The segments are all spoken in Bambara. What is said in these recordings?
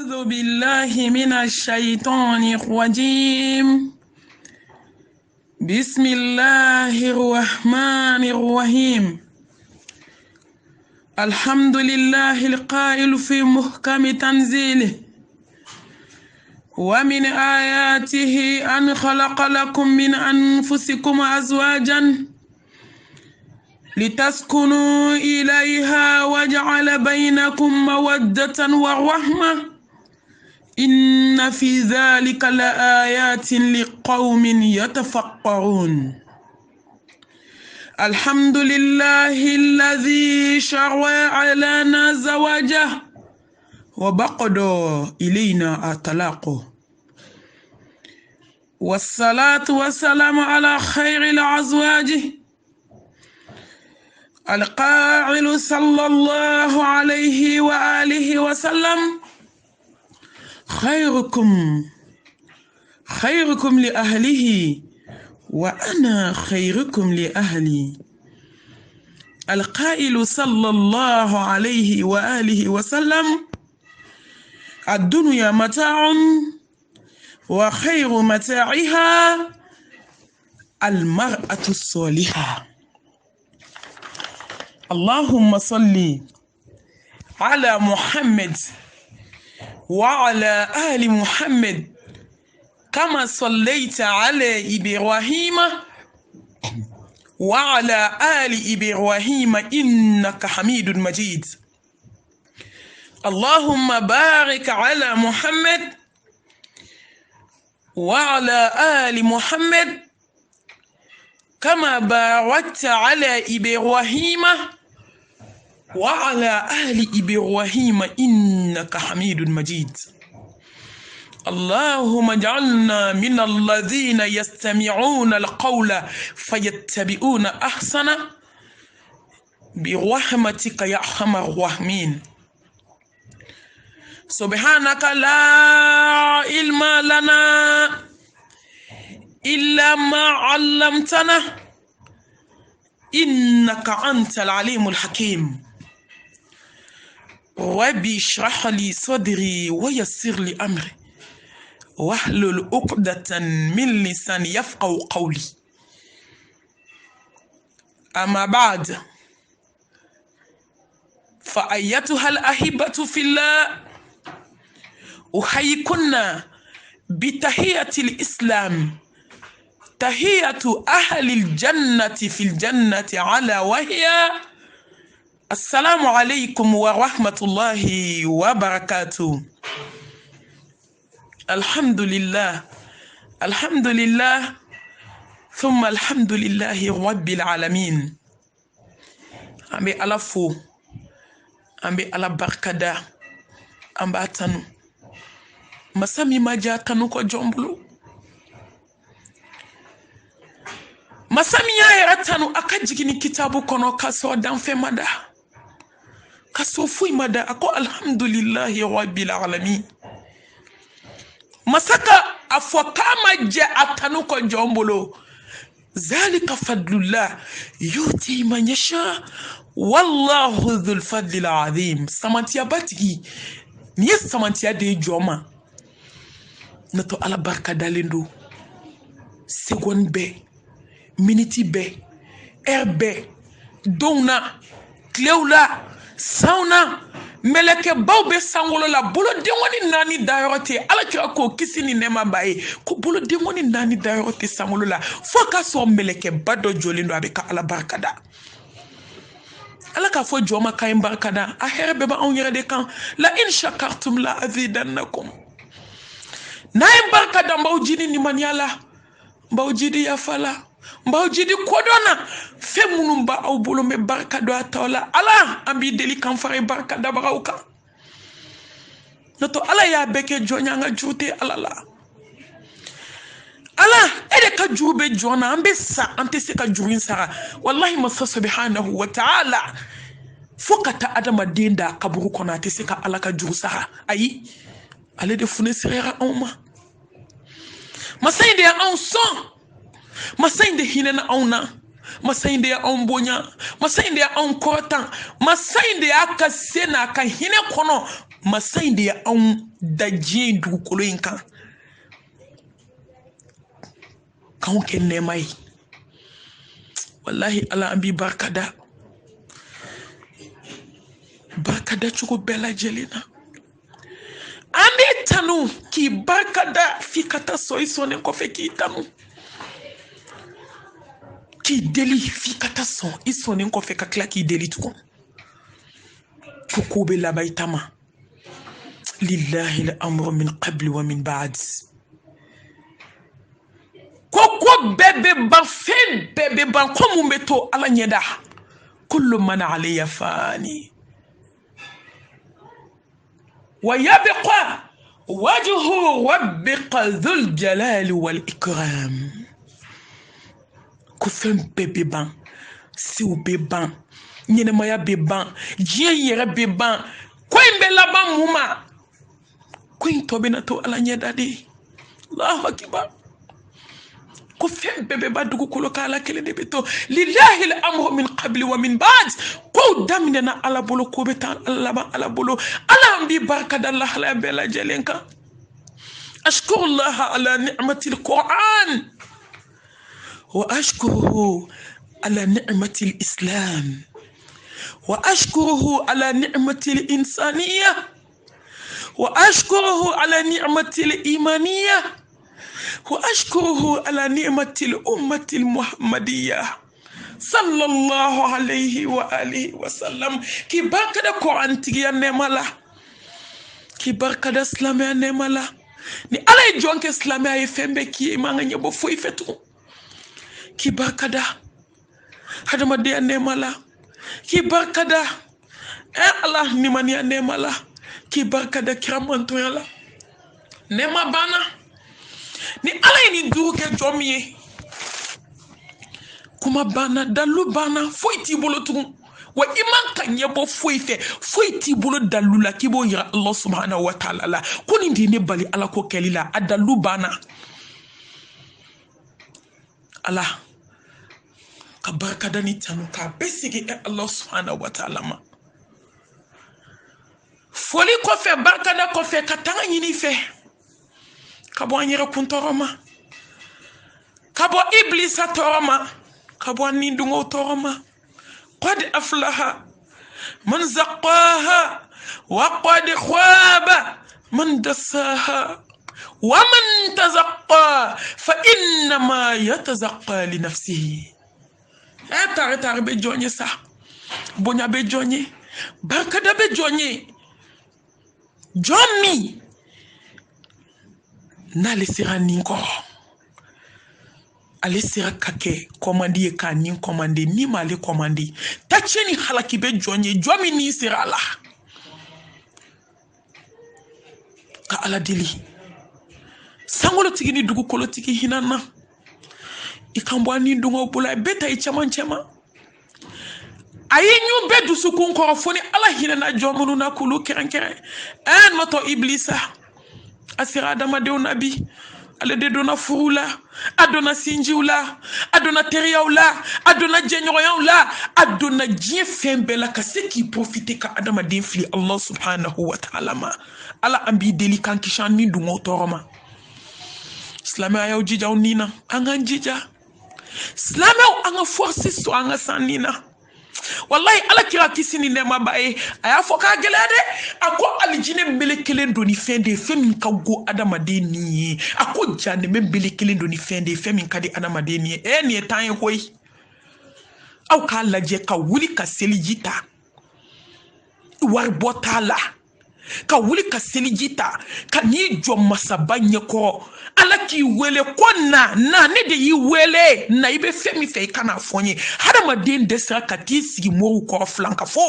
أعوذ بالله من الشيطان الرجيم. بسم الله الرحمن الرحيم. الحمد لله القائل في محكم تنزيله ومن آياته أن خلق لكم من أنفسكم أزواجا لتسكنوا إليها وجعل بينكم مودة ورحمة إن في ذلك لآيات لقوم يتفكرون. الحمد لله الذي شرع لنا زواجه وبقد إلينا أطلاقه، والصلاة والسلام على خير الأزواج القائل صلى الله عليه وآله وسلم: خيركم لأهله وأنا خيركم لأهلي. القائل صلى الله عليه وآله وسلم: الدنيا متاع وخير متاعها المرأة الصالحة. اللهم صل على محمد وعلى آل محمد كما صليت على إبراهيم وعلى آل إبراهيم إنك حميد مجيد. اللهم بارك على محمد وعلى آل محمد كما باركت على إبراهيم وعلى آل إبراهيم إنك حميد مجيد. اللهم اجعلنا من الذين يستمعون القول فيتبعون أحسنه برحمتك يا أرحم الراحمين. سبحانك لا علم لنا إلا ما علمتنا إنك أنت العليم الحكيم. ربي اشرح لي صدري ويسر لي أمري واحلل عقدة من لساني يفقهوا قولي. أما بعد، فأيتها الأحبة في الله، أحييكن بتحية الإسلام، تحية أهل الجنة في الجنة على وهي السلام عليكم ورحمة الله وبركاته. الحمد لله ثم الحمد لله رب العالمين. أمي على فو أمي على بركدا أمي أتنو مسامي ماجا تنو كو جومبلو masami ya yaratanu akajigini kitabu kono kaso danfe mada kaso fui mada ako alhamdulillahi rabbil alamin. Masaka afwakama ja atanu ko jombolo zalika fadlullah yuti man yasha wallahu dhul fadlil azim. Samantia batigi ni samantia de joma nato ala barka dalendo seconde be miniti be erbe dona kleula sauna meleke bawbe sangolo la bolo dengoni nani dayote ala kira ko kisini nema bae ko bolo dengoni nani dayote sangolo la foka so meleke bado jolindo abeka ala barkada ala ka fo joma kay barkada a herbe ba on yere de kan la in shakartum la azidannakum na barkada mbawjini ni maniala mbawjidi ya fala mbawjidi kodona femunu ba aw bolo me barka do atawla ala ambi deli kan fare barka da barawka noto ala ya beke jonya nga jute ala la ala ede ka jube jona ambe sa ante se ka jurin sara wallahi masa subhanahu wa ta'ala fokata adama denda kaburu kona ate se ka ala ka juru sara ayi ale de fune sirera onma masayde on son masayinde hinena auna masayinde ya ombonya masayinde ya onkotan masayinde ya kasena ka hine kono masayinde ya on da diɲɛ dugukolo in kan k'anw kɛ nɛɛma ye wallahi ala an b'i barikada cogo bɛɛ lajɛlen na an b'i tanu k'i barikada f'i ka taa sɔn i sɔnnen kɔfɛ k'i tanu k'i deli f'i ka taa sɔn i sɔnnen kɔfɛ ka tila k'i deli tugun ko ko bɛ laban i ta ma lillahi al-amru min qabli wa min ba'd ko bɛɛ bɛ ban fɛn bɛɛ bɛ ban ko mun bɛ to ala ɲɛda kullu man alayha fani wa yabqa wajhu rabbika dhul jalali wal ikram ko fɛn bɛɛ bɛ ban sew bɛ ban ɲɛnɛmaya bɛ ban diɲɛ yɛrɛ bɛ ban ko in bɛ laban mun ma ko in tɔ bɛna to ala ɲɛda de allahu akbar ko fɛn bɛɛ bɛ ban dugukolo kan ala kelen de bɛ to lillahi al-amru min qabli wa min ba'd ko daminɛna ala bolo ko bɛ taa laban ala bolo ala an b'i barikada lahalaya bɛɛ lajɛlen kan ashkuru llaha ala ni'mati al-Qur'an wa ashkuruhu ala ni'mati al-Islam wa ashkuruhu ala ni'mati al-insaniyya wa ashkuruhu ala ni'mati al-imaniyya وأشكره على نعمة الأمة المحمدية صلى الله عليه وآله وسلم كي بركة قرآن تيجي نمالا كي بركة إسلام نمالا ni ala ye jɔn kɛ silamɛya ye fɛn bɛɛ k'i ye i man ka ɲɛbɔ foyi fɛ tugun k'i barikada hadamadenya nɛɛma la k'i barikada ala nimaniya nɛɛma la k'i barikada kira mantonya la nɛɛma banna ni ala ye nin duuru kɛ jɔn min ye kuma banna dalu banna foyi t'i bolo tugun wa i man ka ɲɛbɔ foyi fɛ foyi t'i bolo dalu la k'i b'o yira Allah subhanahu wa ta'ala la ko nin de ne bali ala ko kɛli la a dalu banna ala ka barikada ni tanu k'a bɛɛ segi Allah subhanahu wa ta'ala ma foli kɔfɛ barikada kɔfɛ ka tanga ɲini fɛ ka bɔ an yɛrɛ kun tɔɔrɔ ma ka bɔ iblisa tɔɔrɔ ma ka bɔ an nindungo tɔɔrɔ ma qad aflaha man zaqaha wa qad khaba man dassaha wa man tazaqqa fa innama yatazaqqa li nafsihi tare be jonye sa bonya be jonye barkada be jonye jomi n'ale sera nin kɔrɔ ale sera ka kɛ kɔmandi ye k'a nin kɔmande ni m'ale kɔmande tacɛ ni halaki bɛ jɔn ye jɔn min ni sera a la ka ala deli sankolotigi ni dugukolotigi hinɛ na i kan bɔ a ni dungaw bolo a bɛɛ ta i caman caman a ye ɲu bɛɛ dusukun kɔrɔ fo ni ala hinɛ na jɔn minnu na k'olu kɛrɛnkɛrɛn nɔtɔ iblisa a sera adamadenw na bi ale de donna furuw la a donna sinjiw la a donna teriyaw la a donna jɛɲɔgɔnyaw la a donna diɲɛ fɛn bɛɛ la ka se k'i profiter ka adamaden fili Allah subhanahu wa ta'ala ma ala an b'i deli k'an kisi an ni dungaw tɔɔrɔ ma silamɛw y'aw jija aw ni na an k'an jija silamɛw an ka force sɔn an ka san ni na wallahi ala kira kisi ni nɛɛma ba ye a y'a fɔ k'a gɛlɛya dɛ a ko alijinɛ mele kelen don ni fɛn de ye fɛn min ka go adamaden ni ye a ko janɛmɛ mele kelen don ni fɛn de ye fɛn min ka di adamaden ni ye nin ye tan ye koyi aw k'a lajɛ ka wuli ka seliji ta wari bɔ t'a la ka wuli ka seliji ta ka n'i jɔ masaba ɲɛkɔrɔ ala k'i wele ko na ne de y'i wele na i bɛ fɛn min fɛ i kana fɔ n ye hadamaden dɛsɛra ka t'i sigi moriw kɔrɔ filan ka fɔ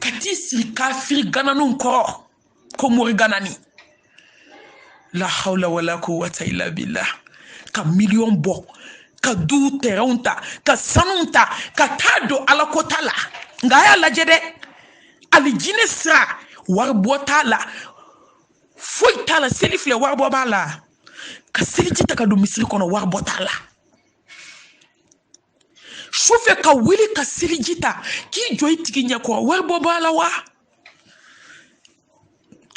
ka t'i sigi kafiri gananiw kɔrɔ ko mori ganani la hawla wala quwwata illa billah ka miliyɔn bɔ ka du terrainw ta ka sanuw ta ka taa don ala ko ta la nka a y'a lajɛ dɛ alijinɛ sira wari bɔ t'a la foyi t'a la seli filɛ wari bɔ b'a la ka seliji ta ka don misiri kɔnɔ wari bɔ t'a la sufɛ ka wuli ka seliji ta k'i jɔ i tigi ɲɛkɔrɔ wari bɔ b'a la wa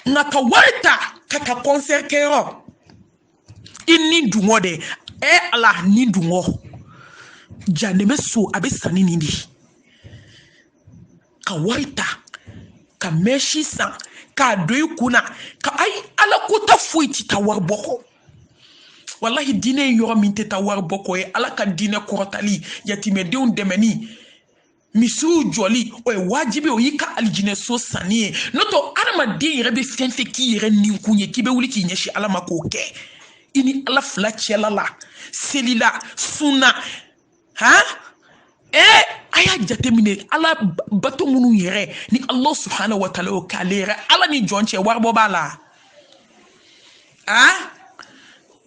nga ka warta ka ta concert kero inni dungo de ala ni dungo janeme so abe sani nindi ka warta ka meshi san ka doyi kuna ka ay ala ko ta fuiti ta war boko wallahi dine yoro min te ta war boko e ala ka dine korotali yatime deun demeni misu joli o wajibi o yika aljine so sanie noto arama de yere be fenfe ki yere ninkunye ki be wuli ki nyeshi ala makoke ini ala fla chela la selila suna ha aya jatemine ala bato munu yere ni Allah subhanahu wa ta'ala o kalere ala ni jonche warbo bala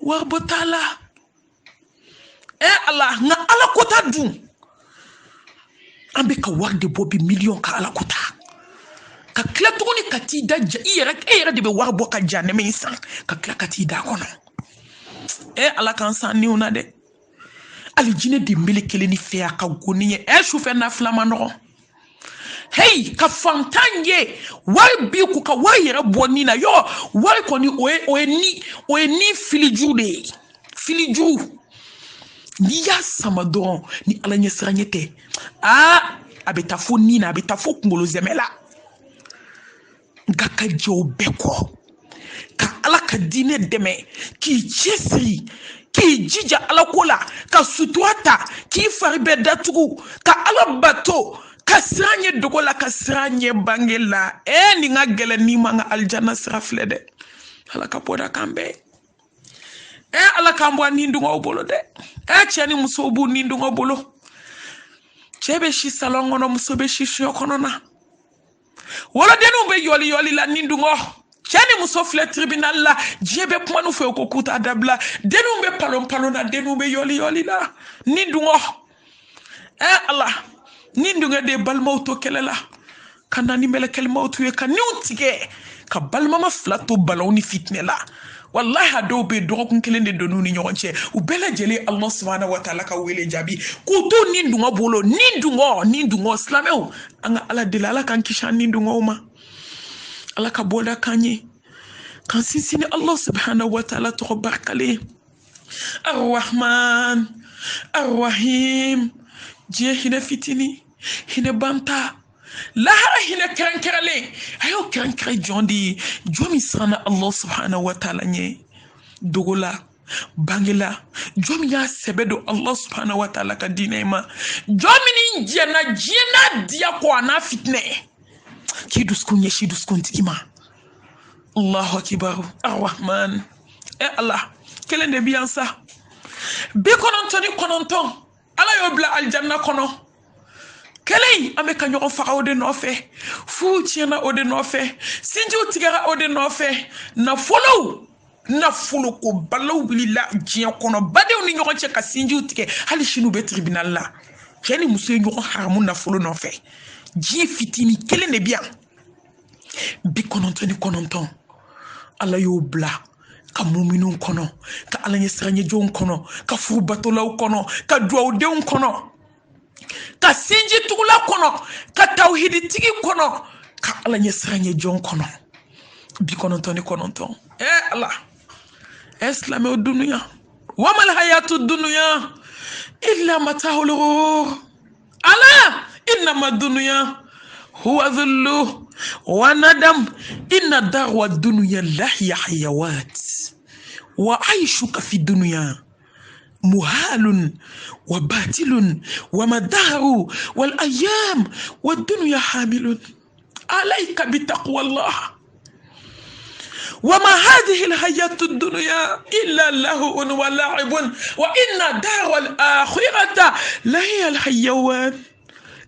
warbo tala ala nga ala kota dun ambe ka warde bobi million ka ala kota ka kla tuguni kati da yere de be warbo ka jane me insan ka kla kati da kono ala kan san ni una de alijine de melekele ni fe aka goniye chauffeur na flama no hey ka fantanye wai bi ku ka wai yere boni na yo wai ko ni o ni filiju ni ya samadon ni alanye sranyete abetafo ni na abetafo kungolo zemela ngaka jo beko ka ala ka dine deme ki chesri ki jija ala kola ka sutuata ki faribe datugu ka ala bato ka sranye dogola ka sranye bangela ni nga gele ni manga aljana srafle de ala ka poda kambe ala kambwa nindu ngobolo de chani musobu nindu ngobolo chebe shi salongo no musobe shi shokono na wala denu be yoli la nindu ngo chani musofle tribunal la jebe pmanu fe ko kuta dabla denu be palon na denu be yoli la nindu ngo Allah nindu nga de balmauto kelela kana ni melekel mautu ye kan niutige ka balmama flato baloni fitne la wallahi ado be dorokun kelende donu ni nyonche u bela jele Allah subhanahu wa ta'ala ka wele jabi kutu nindu ngo bolo nindu ngo islameu anga ala dilala kan kishan nindu ngo ma ala ka bola kanye kan sinsini Allah subhanahu wa ta'ala to barkale Ar-Rahman Ar-Rahim je hina fitini hina banta lahara hina krankrale ayo krankre jomi sana Allah subhanahu wa ta'ala nye dogola bangela jomi ya sebedo Allah subhanahu wa ta'ala ka dinema jomi ni jena dia ko ana fitne ki duskunye shi duskuntikima Allahu akbar Ar-Rahman Allah kelende biansa bi kononton ala yo bla aljanna kono kelei ame ka nyogo faga ode no fe fu tiena ode no fe sinji utigara ode no fe na follow ko balaw bilila jiya kono bade oni nyogo che ka sinji utige hali shinu be tribunal la keni muso nyogo haramu na follow no fe ji fitini kelende bien bi kononton ala yo bla ka muminun kono ka alanye sranye jon kono ka furu batolaw kono ka duawdeun kono ka sinji tugula kono ka tawhidi tigi kono ka alanye sranye jon kono bi kononton Allah islam o dunya wa mal hayatu dunya illa mata'ul ghurur ala inma dunya huwa dhillu wa nadam inna darwa dunya lahiya hayawat wa aishuka fi dunya muhalun wa batilun wa madaru wal ayyam wa dunya hamilun alayka bi taqwallah وما هذه الحياة الدنيا إلا لهو ولعب وإن دار الآخرة لهي الحيوان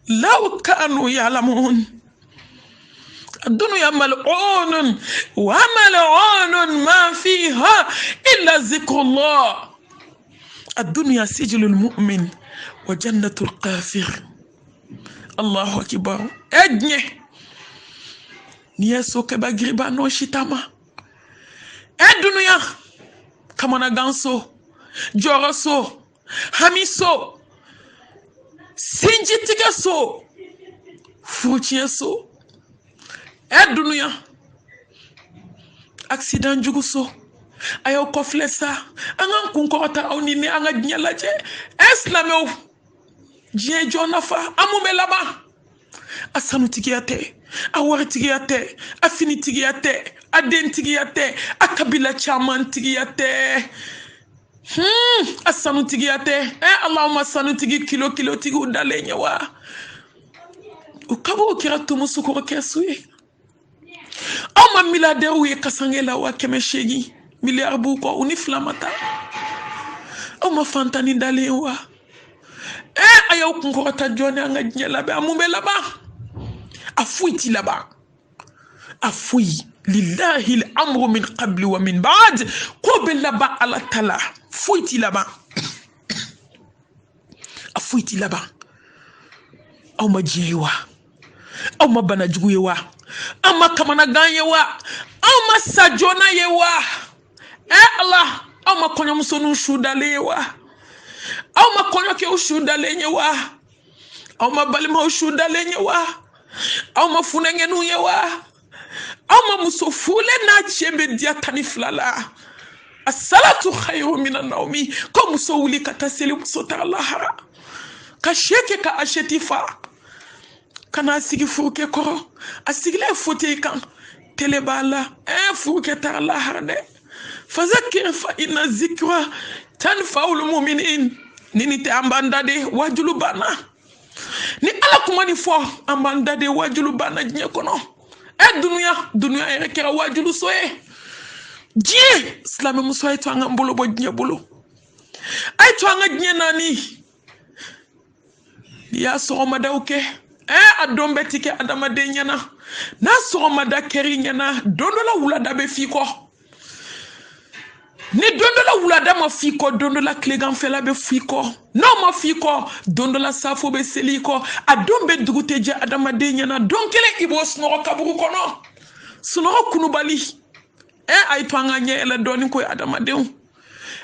لو كانوا يعلمون الدنيا ملعون وملعون ما فيها إلا ذكر الله الدنيا سجل المؤمن وجنة الكافر الله أكبر أجني نيسو كباغريبا نو شيتاما الدنيا كما نغانسو جورسو hamiso sinjitigaso fuchieso dunuya accident jugu so ayo kofle sa anga kunkorota aw ni ne anga dinyalaje eslameo jien jona fa amume laba asanu tigiyate awar tigiyate afini tigiyate aden tigiyate akabila chaman tigiyate asanu tigiyate allahumma sanu tigi kilo tigi udale nyawa ukabo kira tumu sukoro kesuye ama milliardaire uye kasangela wa kemeshegi milliard buko uniflamata ama fantani dale wa ayaw kunkorota jone anga dinyala be amume laba afuiti laba afuyi lillahi al-amru min qabli wa min ba'd ko be laba ala tala fuiti laba afuiti laba aw ma jiyewa aw ma bana juguyewa aw ma kamana ganyewa aw ma sajona yewa Allah aw ma konyo musonu shudalewa aw ma konyo ke ushudalenyewa aw ma balima ushudalenyewa aw ma funengenu yewa aw ma musofule na chebe dia taniflala as-salatu khayru min an-nawmi ko musowuli kataseli musota Allah ka sheke ka ashetifa kana sigi fuke ko asigile fote kan telebala fuke ta Allah de fazakir fa inna zikra tanfa'ul mu'minin nini te ambanda de wajulu bana ni ala kuma ni fo ambanda de wajulu bana nye kono dunya ere kera wajulu soye die islam muso ay to anga mbolo bo nye bolo ay to anga nye nani ya so ma dawke adombe tike adama de nyana na so ma da keri nyana dondola wula da be fi ko ni dondola wula da ma fi ko dondola klegan fela be fi ko no ma fi ko dondola safo be seli ko adombe duguteje adama de nyana donkele ibo snoro kaburu kono snoro kunubali ay to anga nye ele doni ko adama de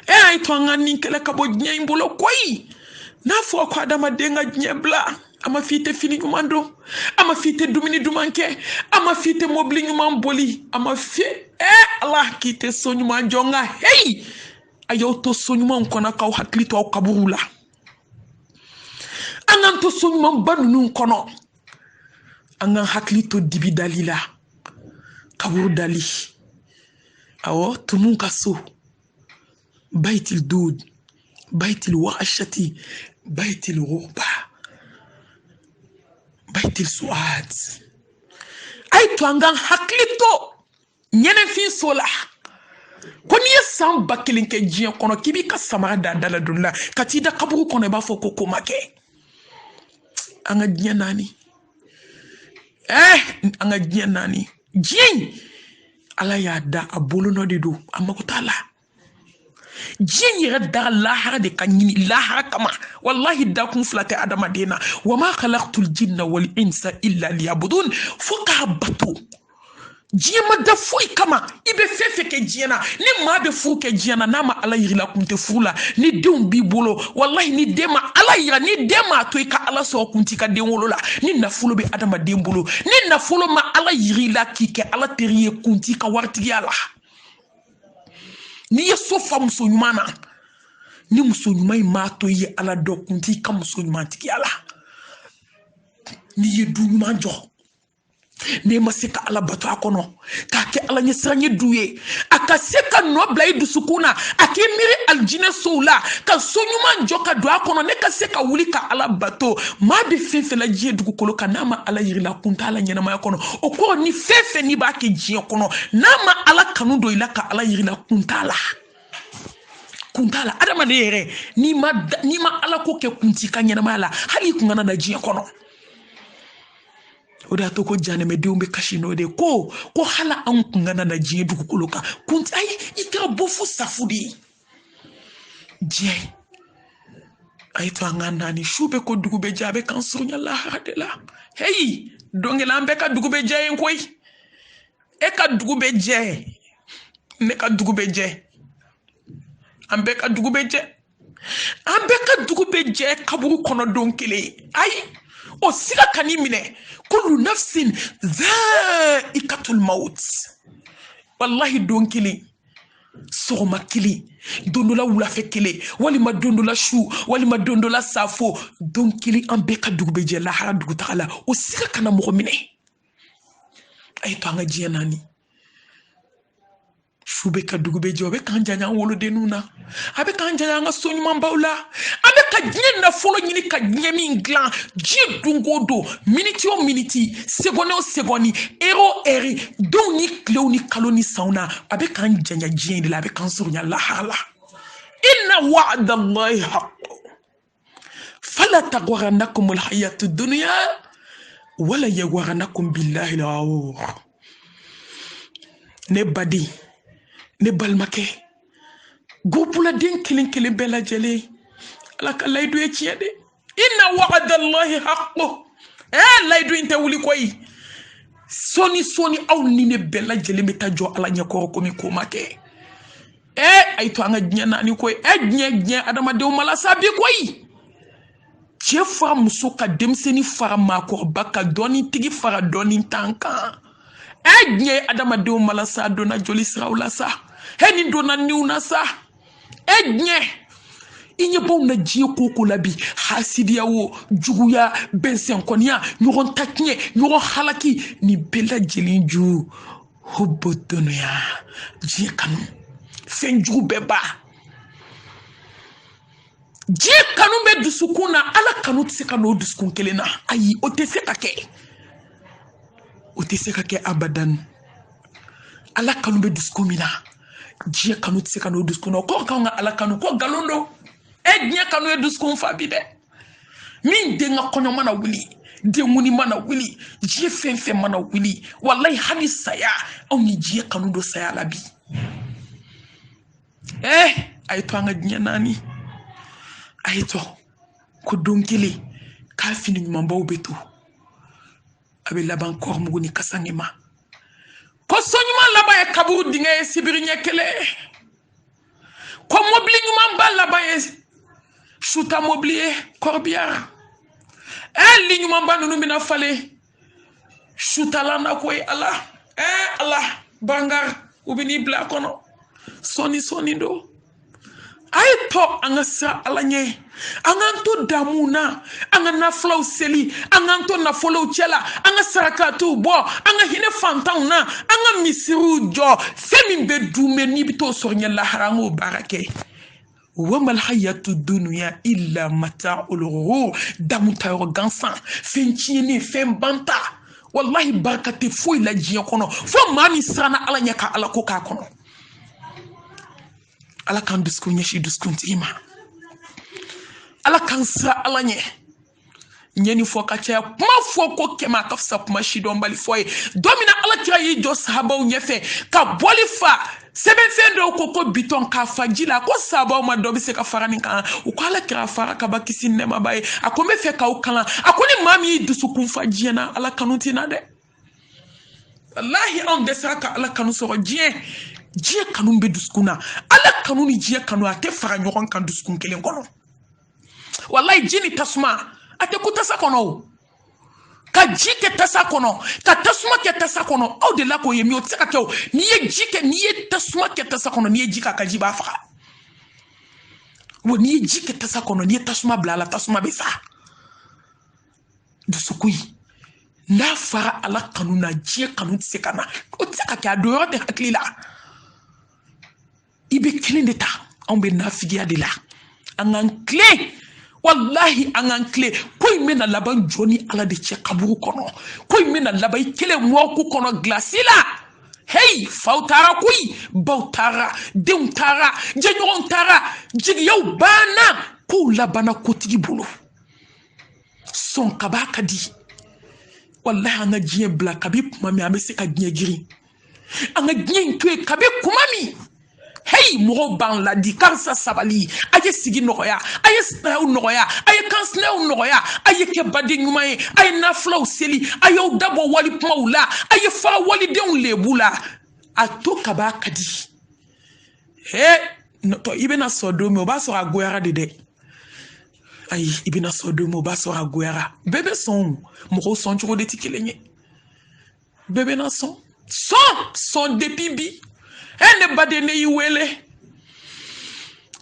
ay to anga ninkele kabo nye mbulo koyi na fo ko adama de nga nyebla ama fite fini nyumando ama fite dumini dumanke ama fite mobli nyumam boli ama fi Allah kite sonyuma jonga hey ayo to sonyuma nkona ka hakli to kaburula anan to sonyuma banu kono angan hakli to dibi dalila kaburu dali awo tumun kaso baitil dud baitil washati baitil ruba baitil suad ay to angan haklito nyene fi sola koni yesam bakelinke jien kono kibi ka samara da dala dulla katida kaburu kono ba fo ko make anga jien nani anga jien nani jien ala ya da abulu no didu amako tala jien yira da lahara de kanyini lahara kama wallahi da kun flate adama dina wama khalaqtul jinna wal insa illa liyabudun fuka batu jima da fui kama ibe fefe ke jiena ni ma be fu ke jiena na ma ala yira kunte fula ni deum bi bolo wallahi ni dema ala yira ni dema to ka ala so kunti ka de wolola ni na fulo be adama de bolo ni na fulo ma ala yira kike ala teriye kunti ka warti ala ni yeso fa muso nyumana ni muso nyumai ma to ye ala do kunti ka muso nyumanti ala ni yedu nyumanjo ne masika ala bato akono ka ke ala nyesranye duye akaseka no blai dusukuna akemiri aljine soula ka sonyuma njoka do akono ne kaseka wulika ala bato ma be fefe la jie dugu kolo kanama ala yirila kunta ala nyena ma akono okoro ni fefe ni ba ke jie kono nama ala kanu do ilaka ala yirila kuntala adama de yere ni ma ala ko ke kunti ka nyena ma ala hali kungana na jie kono oda to ko jane me deumbe kashino de ko hala an kungana na jie dugu koloka kunti ay ikra bofu safudi jie ay to ngana ni shube ko dugu be jabe kan sunya la hadela hey donge lambe ka dugu be jie koy e ka dugu be jie ne ka dugu be jie ambe ka dugu be jie kaburu kono donkele ay o sila kanimine kullu nafsin dha'iqatul maut wallahi don kelen sɔgɔma kelen don dɔ la wulafɛ kelen walima don dɔ la su walima don dɔ la safo don kelen an bɛɛ ka dugu bɛ jɛ lahara dugutaga la o siga kana mɔgɔ minɛ a ye to an ka diɲɛ naani su bɛ ka dugu bɛ jɛ o bɛ k'an janya an wolodenninw na a bɛ k'an janya an ka so ɲumanbaw la an bɛ ka diɲɛ nafolo ɲini ka diɲɛ min dilan diɲɛ don o don miniti o miniti segonde o segondi eri o eri donw ni tilew ni kalo ni sanw na a bɛ k'an janya diɲɛ de la a bɛ k'an surunya lahara la inna wa'adallahi haqqun fala taghurrannakum alhayatu dunya wala yaghurrannakum billahi al-ghurur ne badi ne balimakɛ gopula den kelen kelen bɛɛ lajɛlen ala ka layidu ye tiɲɛ de inna wa'adallahi haqqun layidu in tɛ wuli koyi soni aw ni ne bɛɛ lajɛlen bɛ taa jɔ ala ɲɛkɔrɔ komi ko ma kɛ a yi to an ka diɲɛ naani koyi diɲɛ adamadenw ma lasa bi koyi cɛ fara muso ka denmisɛnnin fara maakɔrɔba ka dɔɔnin tigi fara dɔɔnin tan kan diɲɛ adamadenw ma lasa donna joli siraw la sa nin donna niw na sa diɲɛ i ɲɛ baw na diɲɛ koko la bi hasidiya wo juguya bɛnsɛnkɔniya ɲɔgɔn ta tiɲɛ ɲɔgɔn halaki ni bɛɛ lajɛlen ju hubbu dunya diɲɛ kanu fɛn jugu bɛɛ ba diɲɛ kanu bɛ dusukun na ala kanu tɛ se ka n'o dusukun kelen na ayi o tɛ se ka kɛ o tɛ se ka kɛ abadan ala kanu bɛ dusukun min na diɲɛ kanu tɛ se ka n'o dusukun na ko k'an ka ala kanu ko nkalon don diɲɛ kanu ye dusukun fa bi dɛ min den ka kɔɲɔ mana wuli denkundi mana wuli diɲɛ fɛn fɛn mana wuli walayi hali saya anw ni diɲɛ kanu don saya la bi a ye to an ka diɲɛ naani a ye to ko don kelen k'a fini ɲumanbaw bɛ to a bɛ laban kɔrɔmugu ni kasange ma ko so ɲuman laban ye kaburu dingɛ ye sibiri ɲɛ kelen ko mobili ɲumanba laban ye suta mobili ye kɔrɔbiyara li ɲumanba ninnu bɛna falen sutalan na ko ye ala ala bangar u bɛ n'i bila a kɔnɔ sɔni don a ye to an ka siran ala ɲɛ an k'an to damuw na an ka nafolow seli an k'an to nafolow cɛla an ka sarakatiw bɔ an ka hinɛ fantanw na an ka misiriw jɔ fɛn min bɛ dun mɛ n'i bɛ t'o sɔrɔ ɲɛ lahara an k'o baara kɛ wama alhayatu dunya illa mata'ul ghurur damu ta yɔrɔ gansan fɛn tiɲɛnen fɛn banta wallahi barika tɛ foyi la diɲɛ kɔnɔ fo maa min siranna ala ɲɛ ka ala ko k'a kɔnɔ ala k'an dusukun ɲɛsin dusukuntigi ma ala k'an siran ala ɲɛ ɲɛni fɔ ka caya kuma fɔ ko kɛmɛ a ka fisa kuma sidɔnbali fɔ ye don min na ala kira y'i jɔ sahabaw ɲɛfɛ ka bɔli fa sɛbɛnfɛn dɔw ko bitɔn k'a fa ji la ko sahabaw ma dɔ bɛ se ka fara nin kan u ko ala kira fara ka ba kisi nɛmaba ye a ko n bɛ fɛ k'aw kalan a ko ni maa min y'i dusukun fa diɲɛ na ala kanu tɛ na dɛ wallahi anw dɛsɛra ka ala kanu sɔrɔ diɲɛ kanu bɛ dusukun na ala kanu ni diɲɛ kanu a tɛ fara ɲɔgɔn kan dusukun kelen kɔnɔ wallahi ji ni tasuma a tɛ ku tasa kɔnɔ o ka ji kɛ tasa kɔnɔ ka tasuma kɛ tasa kɔnɔ aw de la k'o ye min o tɛ se ka kɛ o n'i ye ji kɛ n'i ye tasuma kɛ tasa kɔnɔ n'i ye ji k'a ka ji b'a faga wa n'i ye ji kɛ tasa kɔnɔ n'i ye tasuma bila a la tasuma bɛ sa dusukun n'a fara ala kanu na diɲɛ kanu tɛ se ka na o tɛ se ka kɛ a don yɔrɔ tɛ hakili la i bɛ kelen de ta anw bɛ nafigiya de la an k'an tilen wallahi an k'an tilen ko in bɛna laban jɔ ni ala de cɛ kaburu kɔnɔ ko in bɛna laban i kelen mɔku kɔnɔ gilasi la hey faw taara koyi baw taara denw taara jɛɲɔgɔnw taara jigiyaw banna kow labanna kotigi bolo sɔn ka b'a ka di wallahi an ka diɲɛ bila kabi kuma min an bɛ se ka diɲɛ girin an ka diɲɛ in to yen kabi kuma min hey mɔgɔw b'an ladi karisa sabali a ye sigi nɔgɔya a ye sinayaw nɔgɔya a ye kansinɛyaw nɔgɔya a ye kɛ baden ɲuman ye a ye nafulaw seli a y'aw dabɔ wali kumaw la a ye fara walidenw lebu la a to ka b'a ka di i bɛna sɔn don min o b'a sɔrɔ a goyara de dɛ ayi i bɛna sɔn don min o b'a sɔrɔ a goyara bɛɛ bɛ sɔn mɔgɔw sɔn cogo de tɛ kelen ye bɛɛ bɛna sɔn son depuis bi ene bade ne yiwele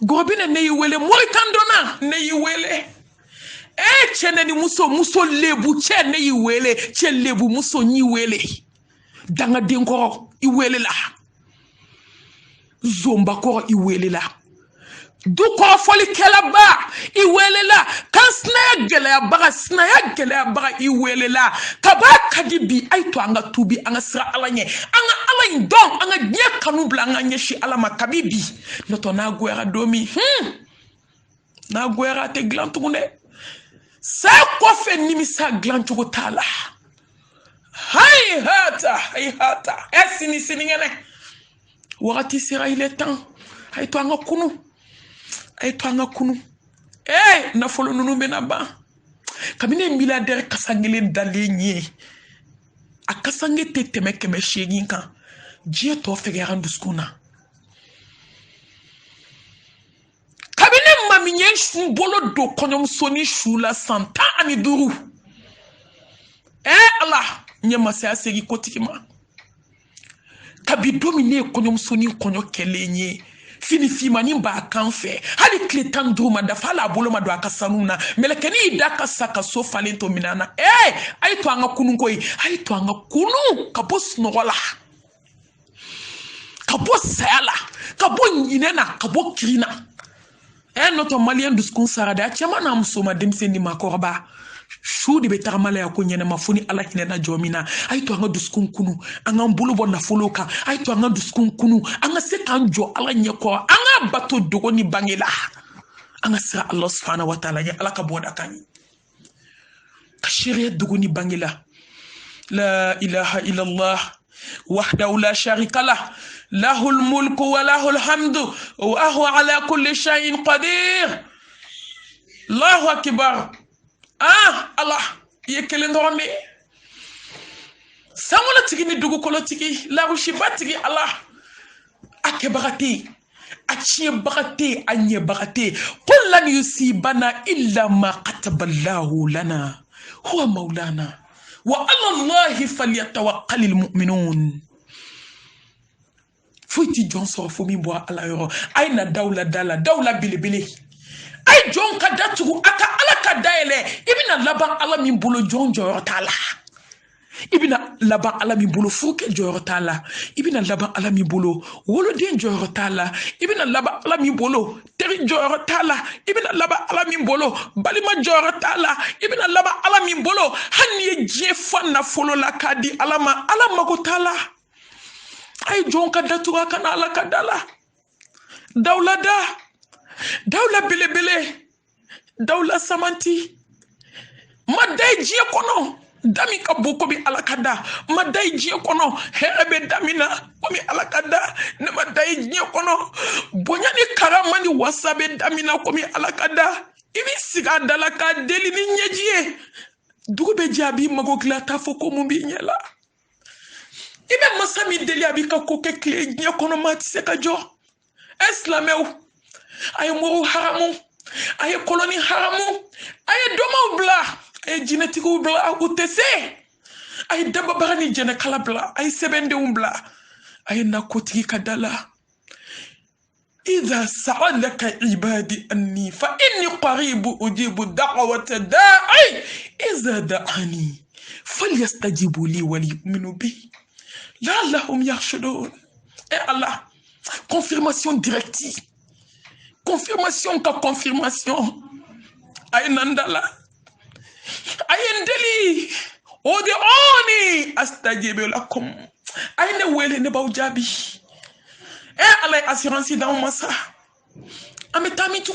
gobine ne yiwele moritandona ne yiwele chene ni muso lebu che ne yiwele che lebu muso nyiwele danga denkoro iwele la zomba koro iwele la duko foli kela ba iwele la kan snaya gele ya baga iwele la kaba kadibi ay to anga tubi anga sira alanye anga alany don anga nye kanu bla anga nyeshi alama kabibi noto na gwera domi na gwera te glantunde sa ko fe nimisa glantugo tala hay hata esini siningene wakati sira il est temps ay to anga kunu na folo nunu mena ba kabine milliardaire kasangele dalenye akasange teteme keme shegin kan je to fege randuskuna kabine maminye shu bolo do konyom soni shu la santa ani duru Allah nyema se asegi kotikima kabi domine konyom soni konyo kelenye fini fimani ba kanfe hali kletan duma da fala bolo ma do akasanuna melekeni da kasaka so falento minana ay to anga kunu koy ay to anga kunu kabos nogola kabos sala kabon yinena kabo kirina noto malien duskun sarada chama na musoma demsendi makorba shudi betarmala ya kunyene mafuni ala kinena jomina ay to anga duskun kunu anga mbulu bona foloka ay to anga duskun kunu anga sekanjo ala nyeko anga bato dogoni bangela anga sira Allah subhanahu wa ta'ala ya ala ka boda kani kashiriya dogoni bangela la ilaha illa Allah wahdahu la sharika lah lahul mulku wa lahul hamdu wa huwa ala kulli shay'in qadir Allahu akbar Allah yekele ndorome sangola tigi ni dugu kolo tigi la rushiba tigi Allah ake bagati achie bagati anye bagati qul lan yusibana illa ma kataballahu lana huwa maulana wa ala Allahi falyatawakkalul mu'minun fuiti jonso fo mi bo ala yoro ayna dawla bilibili ay jon ka datugu aka ala ka daele ibina laban ala min bolo jon joro tala ibina laban ala min bolo fuke joro tala ibina laban ala min bolo wolo den joro tala ibina laban ala min bolo teri joro tala ibina laban ala min bolo balima joro tala ibina laban ala min bolo hanni je fanna folo la kadi alama ko tala ay jon ka datugu aka ala ka dala dawla bele dawla samanti madai jie kono dami ka boko bi alakada madai jie kono herebe damina komi alakada ne madai jie kono bonyani karamani wasabe damina komi alakada ibi siga dalaka deli ni nyejie dugube jabi magogla tafoko mumbi nyela ibe masami deli abika koke kle nye kono matise ka jo eslameu ay moru haramu ay koloni haramu ay doma bla ay genetiku bla utese ay daba barani jene kala bla ay sebende bla ay nakoti kadala idha sa'alaka ibadi anni fa inni qaribu ujibu da'wata da'i idha da'ani falyastajibu li wa liyu'minu bi la'allahum yarshudun. Allah, confirmation directive. Confirmation ka confirmation. Ay nandala. Ay ndeli. Ode oni astajibu lakum. Ay ne wele ne bawjabi. Allah assurance dans massa. Ametami tout.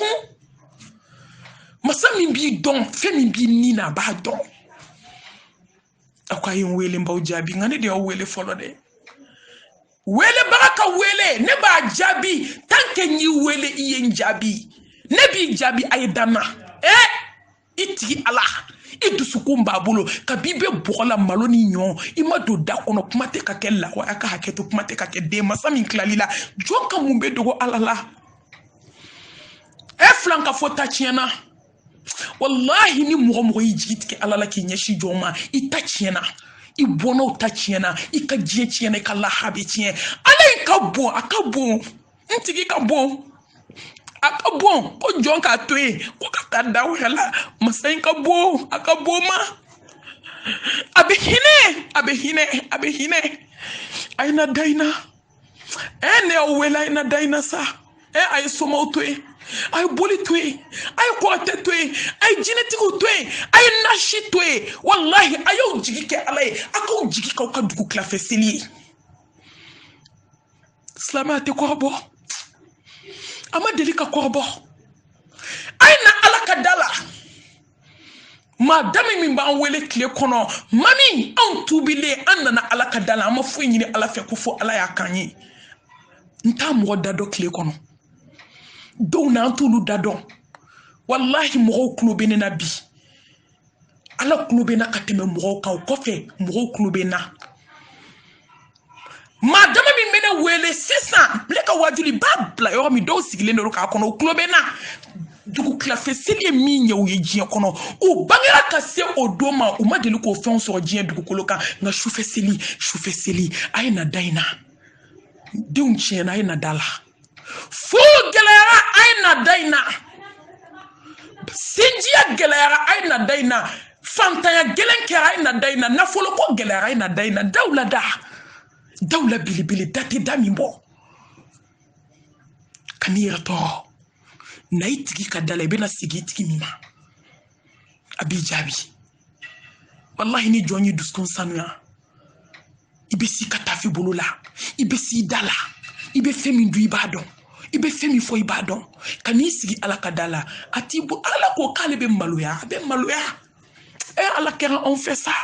Massa mimbi don, fe mimbi nina ba don. Akwa yin wele mbawjabi ngane de wele follow de. Wele baraka wele ne ba jabi tanke nyi wele iye jabi ne bi jabi ayedana iti Allah idusukumba bolo kabibe bola maloni nyon ima do da kono kuma te ka kella wa aka haketo kuma te ka ke de masami klalila jonka mumbe dogo alala flanka fota tiena wallahi ni mo yijit ke alala ki nyeshi joma ita tiena i bono ta tiena i ka die tiena i ka lahabi tien ala ka bon akabon ntigi ka bon akabon ko jon ka toy ko ka dawo hela masain ka bon akaboma abehine aina daina ene owela aina daina sa ay somo toy ay boli toy ay kote toy ay jinetigo toy ay nashi toy wallahi ayo jigi ke alay akaw jigi ka dugu klafe seli slamate korbo ama delika korbo ayna alaka dala madame min ba wele kle kono mami on tubile anna alaka dala ama fu nyini ala fe ko fo ala ya kanyi nta mo dado kle kono do na antulu dado wallahi mo klube na bi ala klube na kateme mo ka ko fe mo klube na madame min mena wele 600 leka wajuli babla yo mi do sigile no ka kono klube na dugu klafe seli mi nya o yejien kono o bangira kase odoma o madeli ko fon so jien dugu koloka nga choufe seli ayna daina deun chien ayna dala fo gelera ayna daina sinjia gelera ayna daina fantaya gelenkera ayna daina nafolo ko gelera ayna daina dawla bilibili date damimbo kanira to naitiki kadala bena sigitiki mima abijabi wallahi ni jonyi duskon sanuya ibesi katafi bolola ibesi dala ibe femi du ibadon ibe femi fo ibadon kani sigi ala kadala atibu ala ko kale be maluya ala kera on fait ça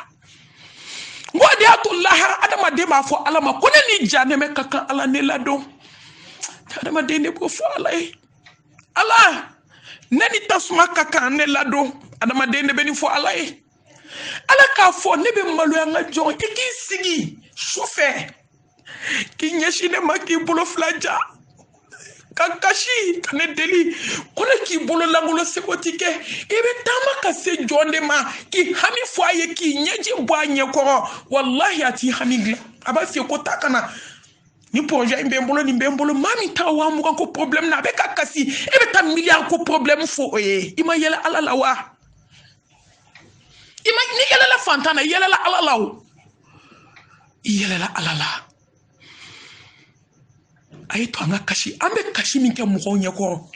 ngode atullah adama de ma fo ala ma kone ni janeme kaka ala ne ladon adama de ne bo fo ala neni tasuma kaka ne lado adama de ne beni fo ala ala ka fo ne be malu nga jon iki sigi chauffeur ki nyeshi ne maki bolo flaja kakashi kane deli kone ki bolo langulo sekotike ebe tama ka se jonde ma ki hami fo aye ki nyeji bo anye ko wallahi ati hamigla aba fi ko takana ni projet mbembolo ni mbembolo mami tawa mu ko problème na be kakasi e be ta milliard ko problème fo ima yela alala wa ima ni yela la fantana yela la alala o yela la alala ay to nga kashi ambe kashi min ke mu ko nyeko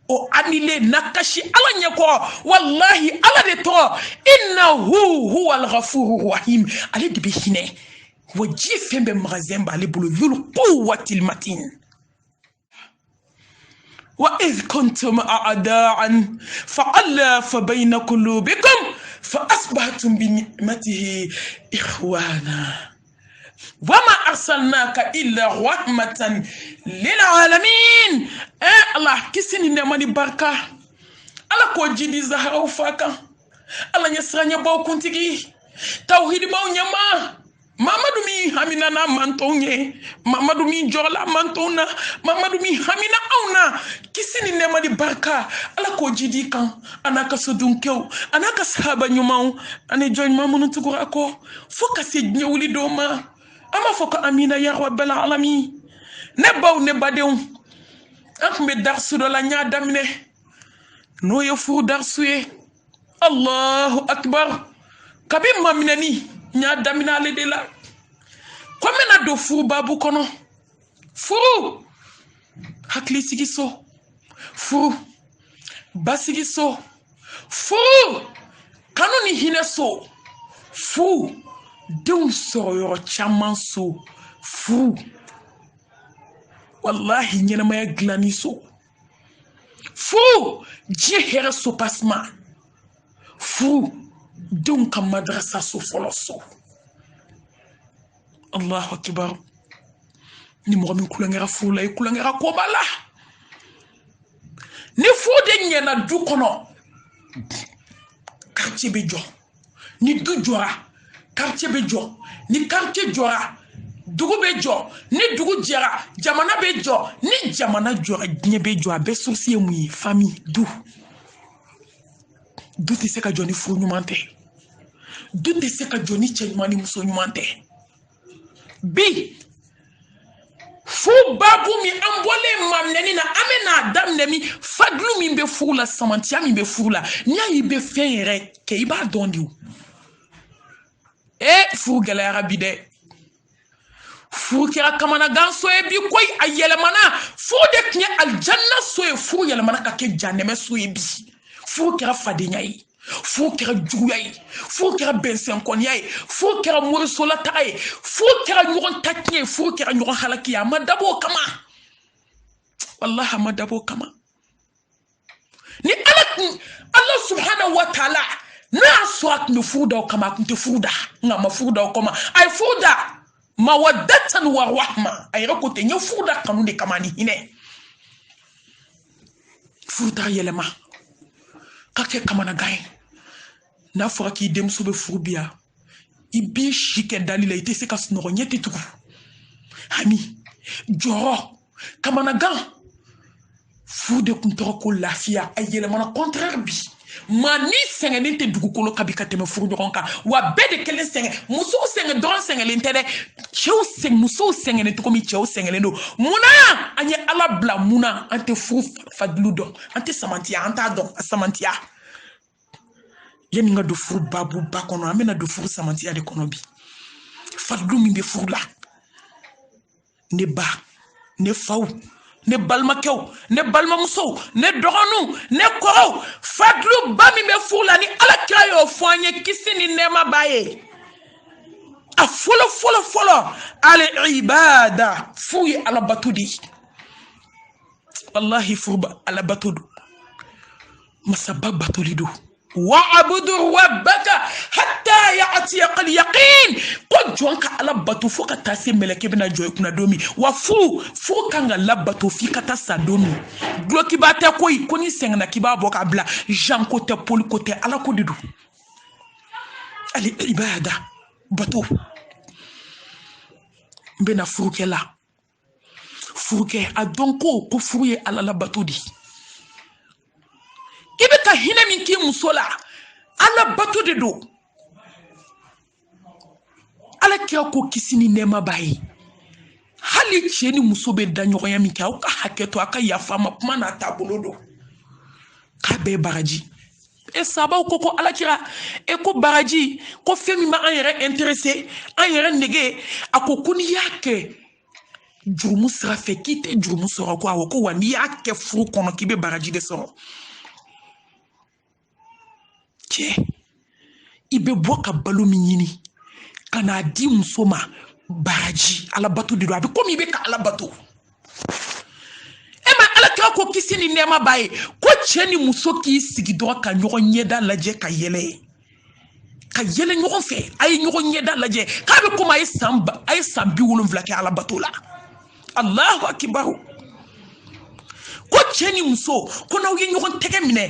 o anile nakashi ala nyeko wallahi ala de to innahu huwal ghafurur rahim ali de bihine وجي فين بمغازين بالي بلو ذو القوة المتين وإذ كنتم أعداء فألف بين قلوبكم فأصبحتم بنعمته إخوانا وما أرسلناك إلا رحمة للعالمين الله كسني نماني بركة الله كوجي دي زهرة وفاكا الله يسرني باو كنتي توحيد باو نيما Mamadou mi hamina na mantonye Mamadou mi jola mantona Mamadou mi hamina auna kisini nema di barka ala ko jidi kan anaka sodunkew anaka sahaba nyumaw ane joñ mamunu tugura ko foka se nyewli doma ama foka amina ya rabbal alamin ne baw ne badew ak me darsu do la nya damine no yo fu darsuye Allahu akbar kabim maminani nya damina le de la komena do furu babu kono furu hakli sigiso furu basigiso furu kanuni hineso furu deun soro chaman so furu wallahi nyena maya glani so furu je here so pasma furu deun ka madrasa so foloso Allahu akbar ni mo min kulangera fula kulangera ko bala ni fode nyena du kono quartier be jo ni du jora quartier be jo ni quartier jora dugu be jo ni dugu jera jamana be jo ni jamana jora gne be jo be souci mu famille du ti se ka joni fu nyumante du tɛ se ka jɔ ni cɛ ɲuman ni muso ɲuman tɛ bi fu babu min an bɔlen maminɛni na an bɛna daminɛ min fadlu min bɛ furu la samantiya min bɛ furu la n'i y'a ye i bɛ fɛn yɛrɛ kɛ i b'a dɔn de o furu gɛlɛyara bi dɛ furu kɛra kamanagan so ye bi koyi a yɛlɛmana furu de tun ye alijanna so ye furu yɛlɛmana ka kɛ janɛmɛ so ye bi furu kɛra fadenya ye furu kɛra juguya ye furu kɛra bɛnsɛnkɔniya ye furu kɛra morisolataga ye furu kɛra ɲɔgɔn takiɲɛ ye furu kɛra ɲɔgɔn halaki ye a ma dabɔ o kama wallahi a ma dabɔ o kama ni ala subhanahu wa taala n'a y'a sɔrɔ a tun bɛ furu da o kama a tun tɛ furu da nka a ma furu da o kama a ye furu da mawaddatan wa rahma a yɛrɛ ko ten n ye furu da kanu de kama ni hinɛ furu ta yɛlɛma ka kɛ kamanagan ye n'a fɔra k'i denmuso bɛ furu bi yan i b'i si kɛ dali la i tɛ se ka sunɔgɔ ɲɛ tɛ tugu hami jɔrɔ kamanagan furu de tun tɔgɔ ko lafiya a yɛlɛmana contraire bi maa ni sɛgɛnnen tɛ dugukolo kan bi ka tɛmɛ furu ɲɔgɔn kan wa bɛɛ de kelen sɛgɛn musow sɛgɛn dɔrɔn sɛgɛnlen tɛ dɛ cɛw sɛgɛn musow sɛgɛnnen cogo min cɛw sɛgɛnlen don munna an ye ala bila munna an tɛ furu fadilu dɔn an tɛ samantiya an t'a dɔn a samantiya yanni ka don furu babu ba kɔnɔ an bɛna don furu samantiya de kɔnɔ bi fadilu min bɛ furu la ne ba ne faw ne balimakɛw ne balimamusow ne dɔgɔninw ne kɔrɔw fadlu ba min bɛ furu la ni alakira y'o fɔ an ye kisi ni nɛɛma b'a ye a fɔlɔ ali ibada furu ye alabato de ye wallahi furu alabato don masaba batoli don wa'budu rabbaka hatta ya'tiyaka al-yaqin ko jɔn ka ala bato fo ka taa se mɛlɛkɛ bɛna jɔ i kunna don min wa furu kan ka labato f'i ka taa sa don min dulɔkiba tɛ koyi ko ni sɛgɛnna k'i b'a bɔ k'a bila jan ko tɛ poli ko tɛ ala ko de don ali ibada bato n bɛna furukɛ la furukɛ a dɔn ko furu ye ala la bato de i bɛ ka hinɛ min k'i muso la ala bato de don ala kira ko kisi ni nɛɛma b'a ye hali cɛ ni muso bɛ da ɲɔgɔnya min kɛ aw ka hakɛ to a ka yafa ma kuma n'a taabolo don k'a bɛɛ bagaji sabaw ko ala kira ko bagaji ko fɛn min b'an yɛrɛ intéressé an yɛrɛ nege a ko n'i y'a kɛ jurumu sira fɛ k'i tɛ jurumu sɔrɔ ko awɔ ko wa n'i y'a kɛ furu kɔnɔ k'i bɛ bagaji de sɔrɔ cɛ i bɛ bɔ ka balo min ɲini ka n'a di muso ma baraji alabato de don a bɛ komi i bɛ ka alabato ma ala kira ko kisi ni nɛɛma b'a ye ko cɛ ni muso k'i sigi dɔrɔn ka ɲɔgɔn ɲɛda lajɛ ka yɛlɛ ɲɔgɔn fɛ a ye ɲɔgɔn ɲɛda lajɛ k'a bɛ komi a ye san 70 kɛ alabato la Allahu akibaru ko cɛ ni muso ko n'aw ye ɲɔgɔn tɛgɛ minɛ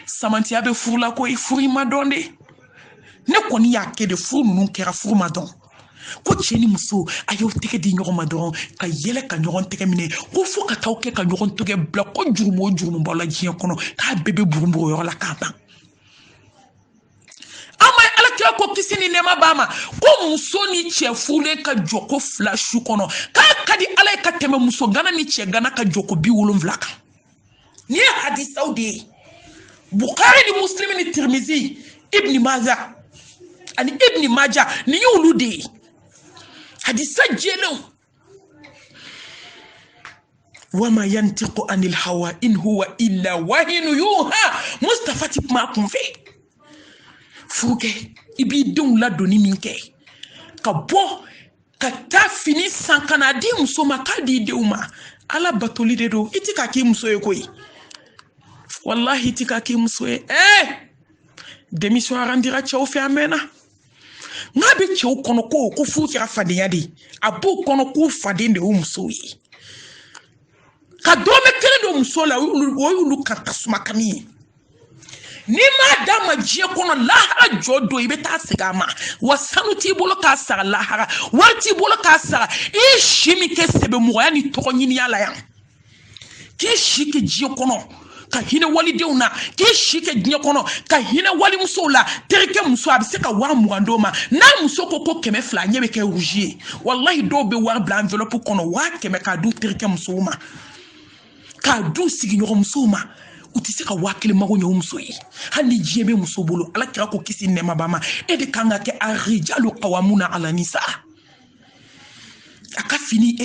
samantiya bɛ furu la ko i furu ma dɔn de ne kɔni y'a kɛ de furu ninnu kɛra furu ma dɔn ko cɛ ni muso a y'aw tɛgɛ di ɲɔgɔn ma dɔrɔn ka yɛlɛ ka ɲɔgɔn tɛgɛ minɛ ko fo ka taa kɛ ka ɲɔgɔn tɛgɛ bila ko jurumu o jurumu b'aw la diɲɛ kɔnɔ k'a bɛɛ bɛ buruburu yɔrɔ la k'a ban an ma ala kira ko kisi ni nɛɛma b'a ma ko muso ni cɛ furulen ka jɔ ko 2 su kɔnɔ k'a ka di ala ye ka tɛmɛ muso gana ni cɛ gana ka jɔ ko 70 kan ni ye hadisaw de ye Bukhari ni Muslim ni Tirmizi Ibn Majah ani Ibn Majah ni y'olu de ye hadisa jɛlenw wama yantiqu anil hawa in huwa illa wahyun yuha Mustafa ti kuma kun fɛ furukɛ i b'i denw ladonni min kɛ ka bɔ ka taa fini san ka na di muso ma k'a di denw ma ala batoli de don i ti ka k'i muso ye koyi wallahi i ti ka k'i muso ye démission arandira cɛw fɛ a mɛnna n'a bɛ cɛw kɔnɔ ko furu kɛra fadenya de ye a b'o kɔnɔ ko faden de y'u musow ye ka dɔrɔmɛ kelen don muso la o y'olu ka tasuma kami ye n'i m'a d'a ma diɲɛ kɔnɔ lahara jɔ don i bɛ taa segin a ma wa sanu t'i bolo k'a sara lahara wari t'i bolo k'a sara i ye si min kɛ sɛbɛmɔgɔya ni tɔgɔ ɲiniya la yan k'i si kɛ diɲɛ kɔnɔ ka hina wali deuna ki shike dinya kono ka hina wali muso la terike muso abi se ka wa muando ma na muso ko keme fla nyebe ke rougier wallahi do be war bla enveloppe kono wa keme ka du terike muso ma ka du sigi nyogo muso ma uti se ka wakile mago nyo muso yi handi jebe muso bolo ala kira ko kisi nema bama e de kanga ke arijalu qawamuna ala nisa aka fini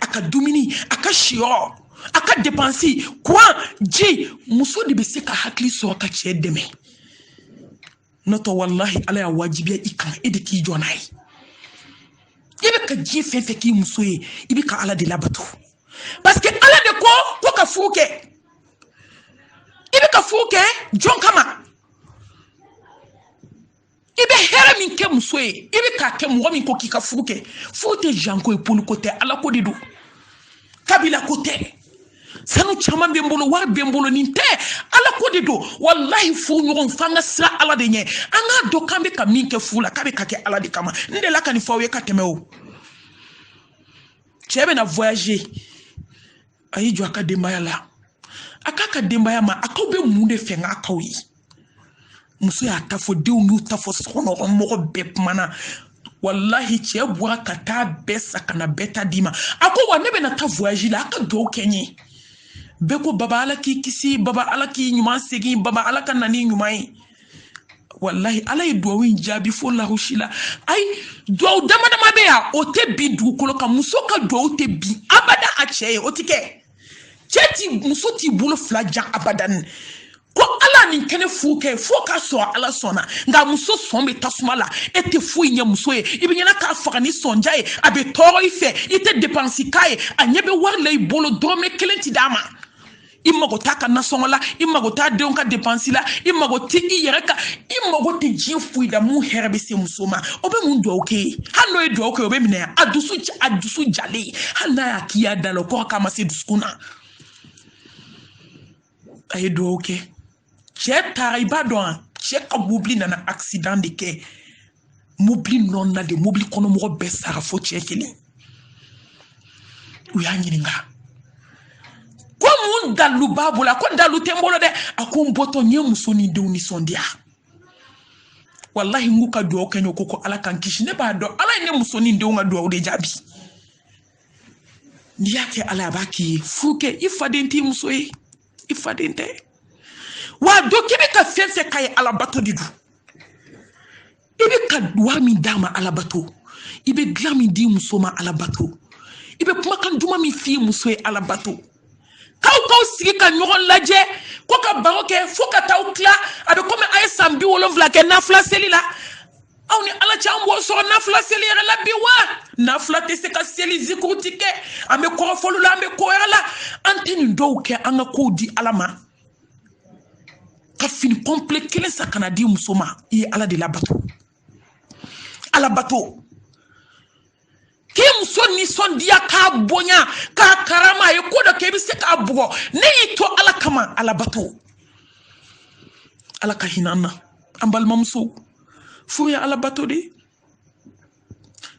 aka dumini aka shio aka dépenser quoi ji muso de be se ka hakli so ka che deme noto wallahi ala ya wajibiya ikan de ki jonai ibe ka ji fefe ki muso yi ibe ka ala de labato parce que ala de ko ka fuke ibe ka fuke jon kama ibe hera min ke muso yi ibe ka ke mo min ko ki ka fuke fute janko e polu kote ala ko didu kabila kote sanu chama bembolo war bembolo ninte ala ko didu wallahi fu nyon fanga sra ala de nye anga do kambe ka min ke fula kabe ka ke ala de kama ndela kan fawe ka temeo chebe na voyager ayi jo aka dembaya la aka dembaya ma akobe munde fenga akawi muso ya tafo dew nu tafo sono mo be mana wallahi che bua kata besa kana beta dima ako wa nebe na ta voyage la aka do kenye beko baba ala ki kisi baba ala ki nyuma segi baba ala kan nani nyuma yi wallahi ala yi do win jabi fo la hushila ay do dama be ya o te bi du ko ka muso ka do te bi abada a che o tike cheti muso ti bulo flaja abadan ko ala ni kene fuke foka so ala sona nga muso sombe tasumala ete fu nya muso e ibinyana ka faka ni sonja e abe toro ife ite depensi kai anyebe warle ibolo dome kelenti dama imago taka nasongola imago ta de onka depensi la imago ti yereka imago ti jifu da mu herbe se musoma obe mu ndo okay hano e do okay obe mine adusu jale hana ya kiya dalo ko kama se duskuna ay do okay che tariba don che ka mobli na accident de ke mobli non na de mobli kono mo be sara fo che kili uya nyininga ko mun dalu babula ko dalu tembolo de akon boto nyemuso ni de uni sondia wallahi nguka do kenyo koko ala kan kishi ne ba do ala ne muso ni de nga do de jabi ndiyake ala baki fuke ifadenti muso yi ifadente wa do kibe ka fense kay ala bato didu ibe ka wa mi dama ala bato ibe glami di musoma ala bato ibe kuma kan duma mi fi muso ala bato kaw sigi ka nyogon laje ko ka baroke fo ka taw kla abe comme ay sambi wolo vla ke na fla selila awni ala chambo so na fla selira la biwa na fla te se ka seli zikurtike ame ko folu la ame ko yala anteni ndowke anga ko di alama ka fin complet kelen sakana di musoma i ala de la bato ala bato ke muso ni son dia ka bonya ka karama e ko do ke bi se ka bugo ne to ala kama ala bato ala ka hinana ambal mamso fuya ala bato de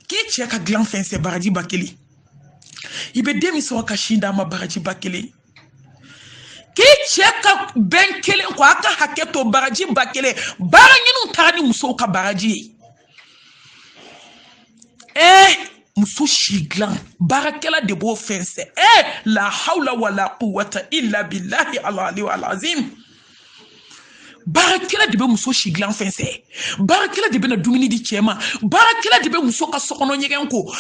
ki che ka glan fense baraji bakeli ibe demi so ka shinda ma baraji bakeli ki cheka ben kele ko aka haketo baraji bakele baranyinu tani muso ka baraji muso shiglan barakela de bo fense la hawla wala quwwata illa billahi al-ali al-azim barakela de be muso shiglan fense barakela de be na dumini di chema barakela de be muso ka sokono nyegen ko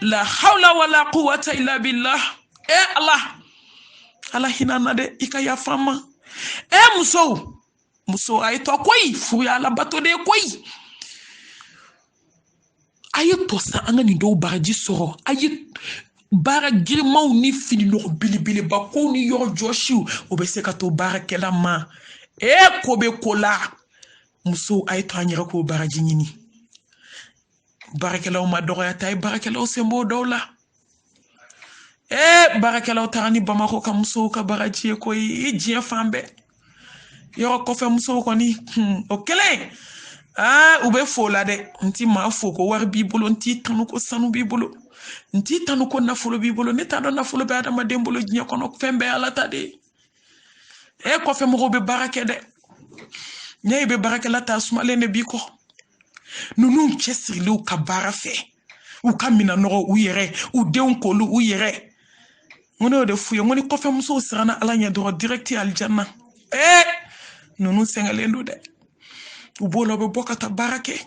la hawla wala quwwata illa billah Allah hinana de ikaya fama muso ay to koy fu ya la bato de koy ay to sa anga ni do baraji soro ay bara girmaw ni fili no bilibili ba ko ni yor joshu obese ka to barakela ma ko be kola muso ay to anyira ko baraji nyini barakela ma doya tay barakela sembo dawla barakela tarani bamako ka muso ka baraji ko jie fambe yo ko fe muso ko ni okele ube fola de nti ma foko war bibolo nti tanuko sanu bibolo nti tanuko na folo bibolo ne ta do na folo be adama dembolo jie ko no fembe ala tade e ko fe mo be barake de ne be barake la ta suma le ne bi ko nunu chesirli u ka bara fe u ka mina no u yere u de un kolu u yere ngono de fuye ngoni ko fe muso sirana ala nya do direct aljanna nunu sengalendu de u bolo be bokata barake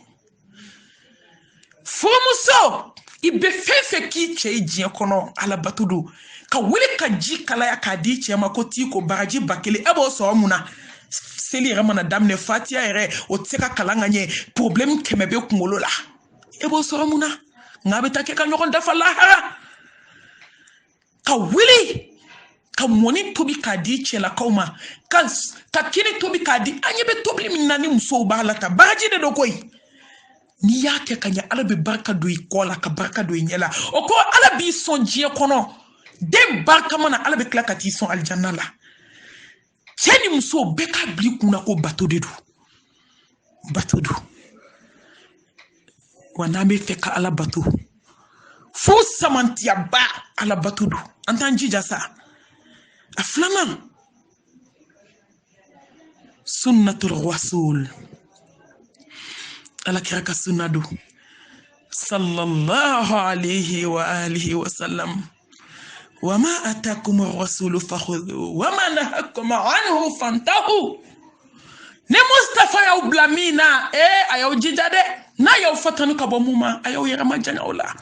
fo muso ibe fefe ki che jien kono ala batudu ka wele ka ji kala ya ka di che ma ko ti ko baraji bakele ebo so muna seli ramana damne fatia ere o tseka kalanga nye problem kemebe kungolo la ebo so muna ngabe take ka nyokon dafa lahara ka wele ka moni tobi ka di che la kauma ka kini tobi ka di anyebe tobi minani muso balata baraji de dokoy ni yake kanya ala be barka do ikola ka barka do nyela o ko ala bi son jie kono de barka mana ala be kla kati son aljanna la cheni muso beka bli kuna ko bato de do wana me feka ala bato fo samantia ba ala bato do antanji jasa aflama sunnatul rasul ala kiraka sunnadu sallallahu alayhi wa alihi wa sallam wama atakum ar-rasul fakhudhu wama nahakum anhu fantahu ne mustafa ya blamina ayaw jijade na yaw fatanu ka bomuma ayaw yarama jangawla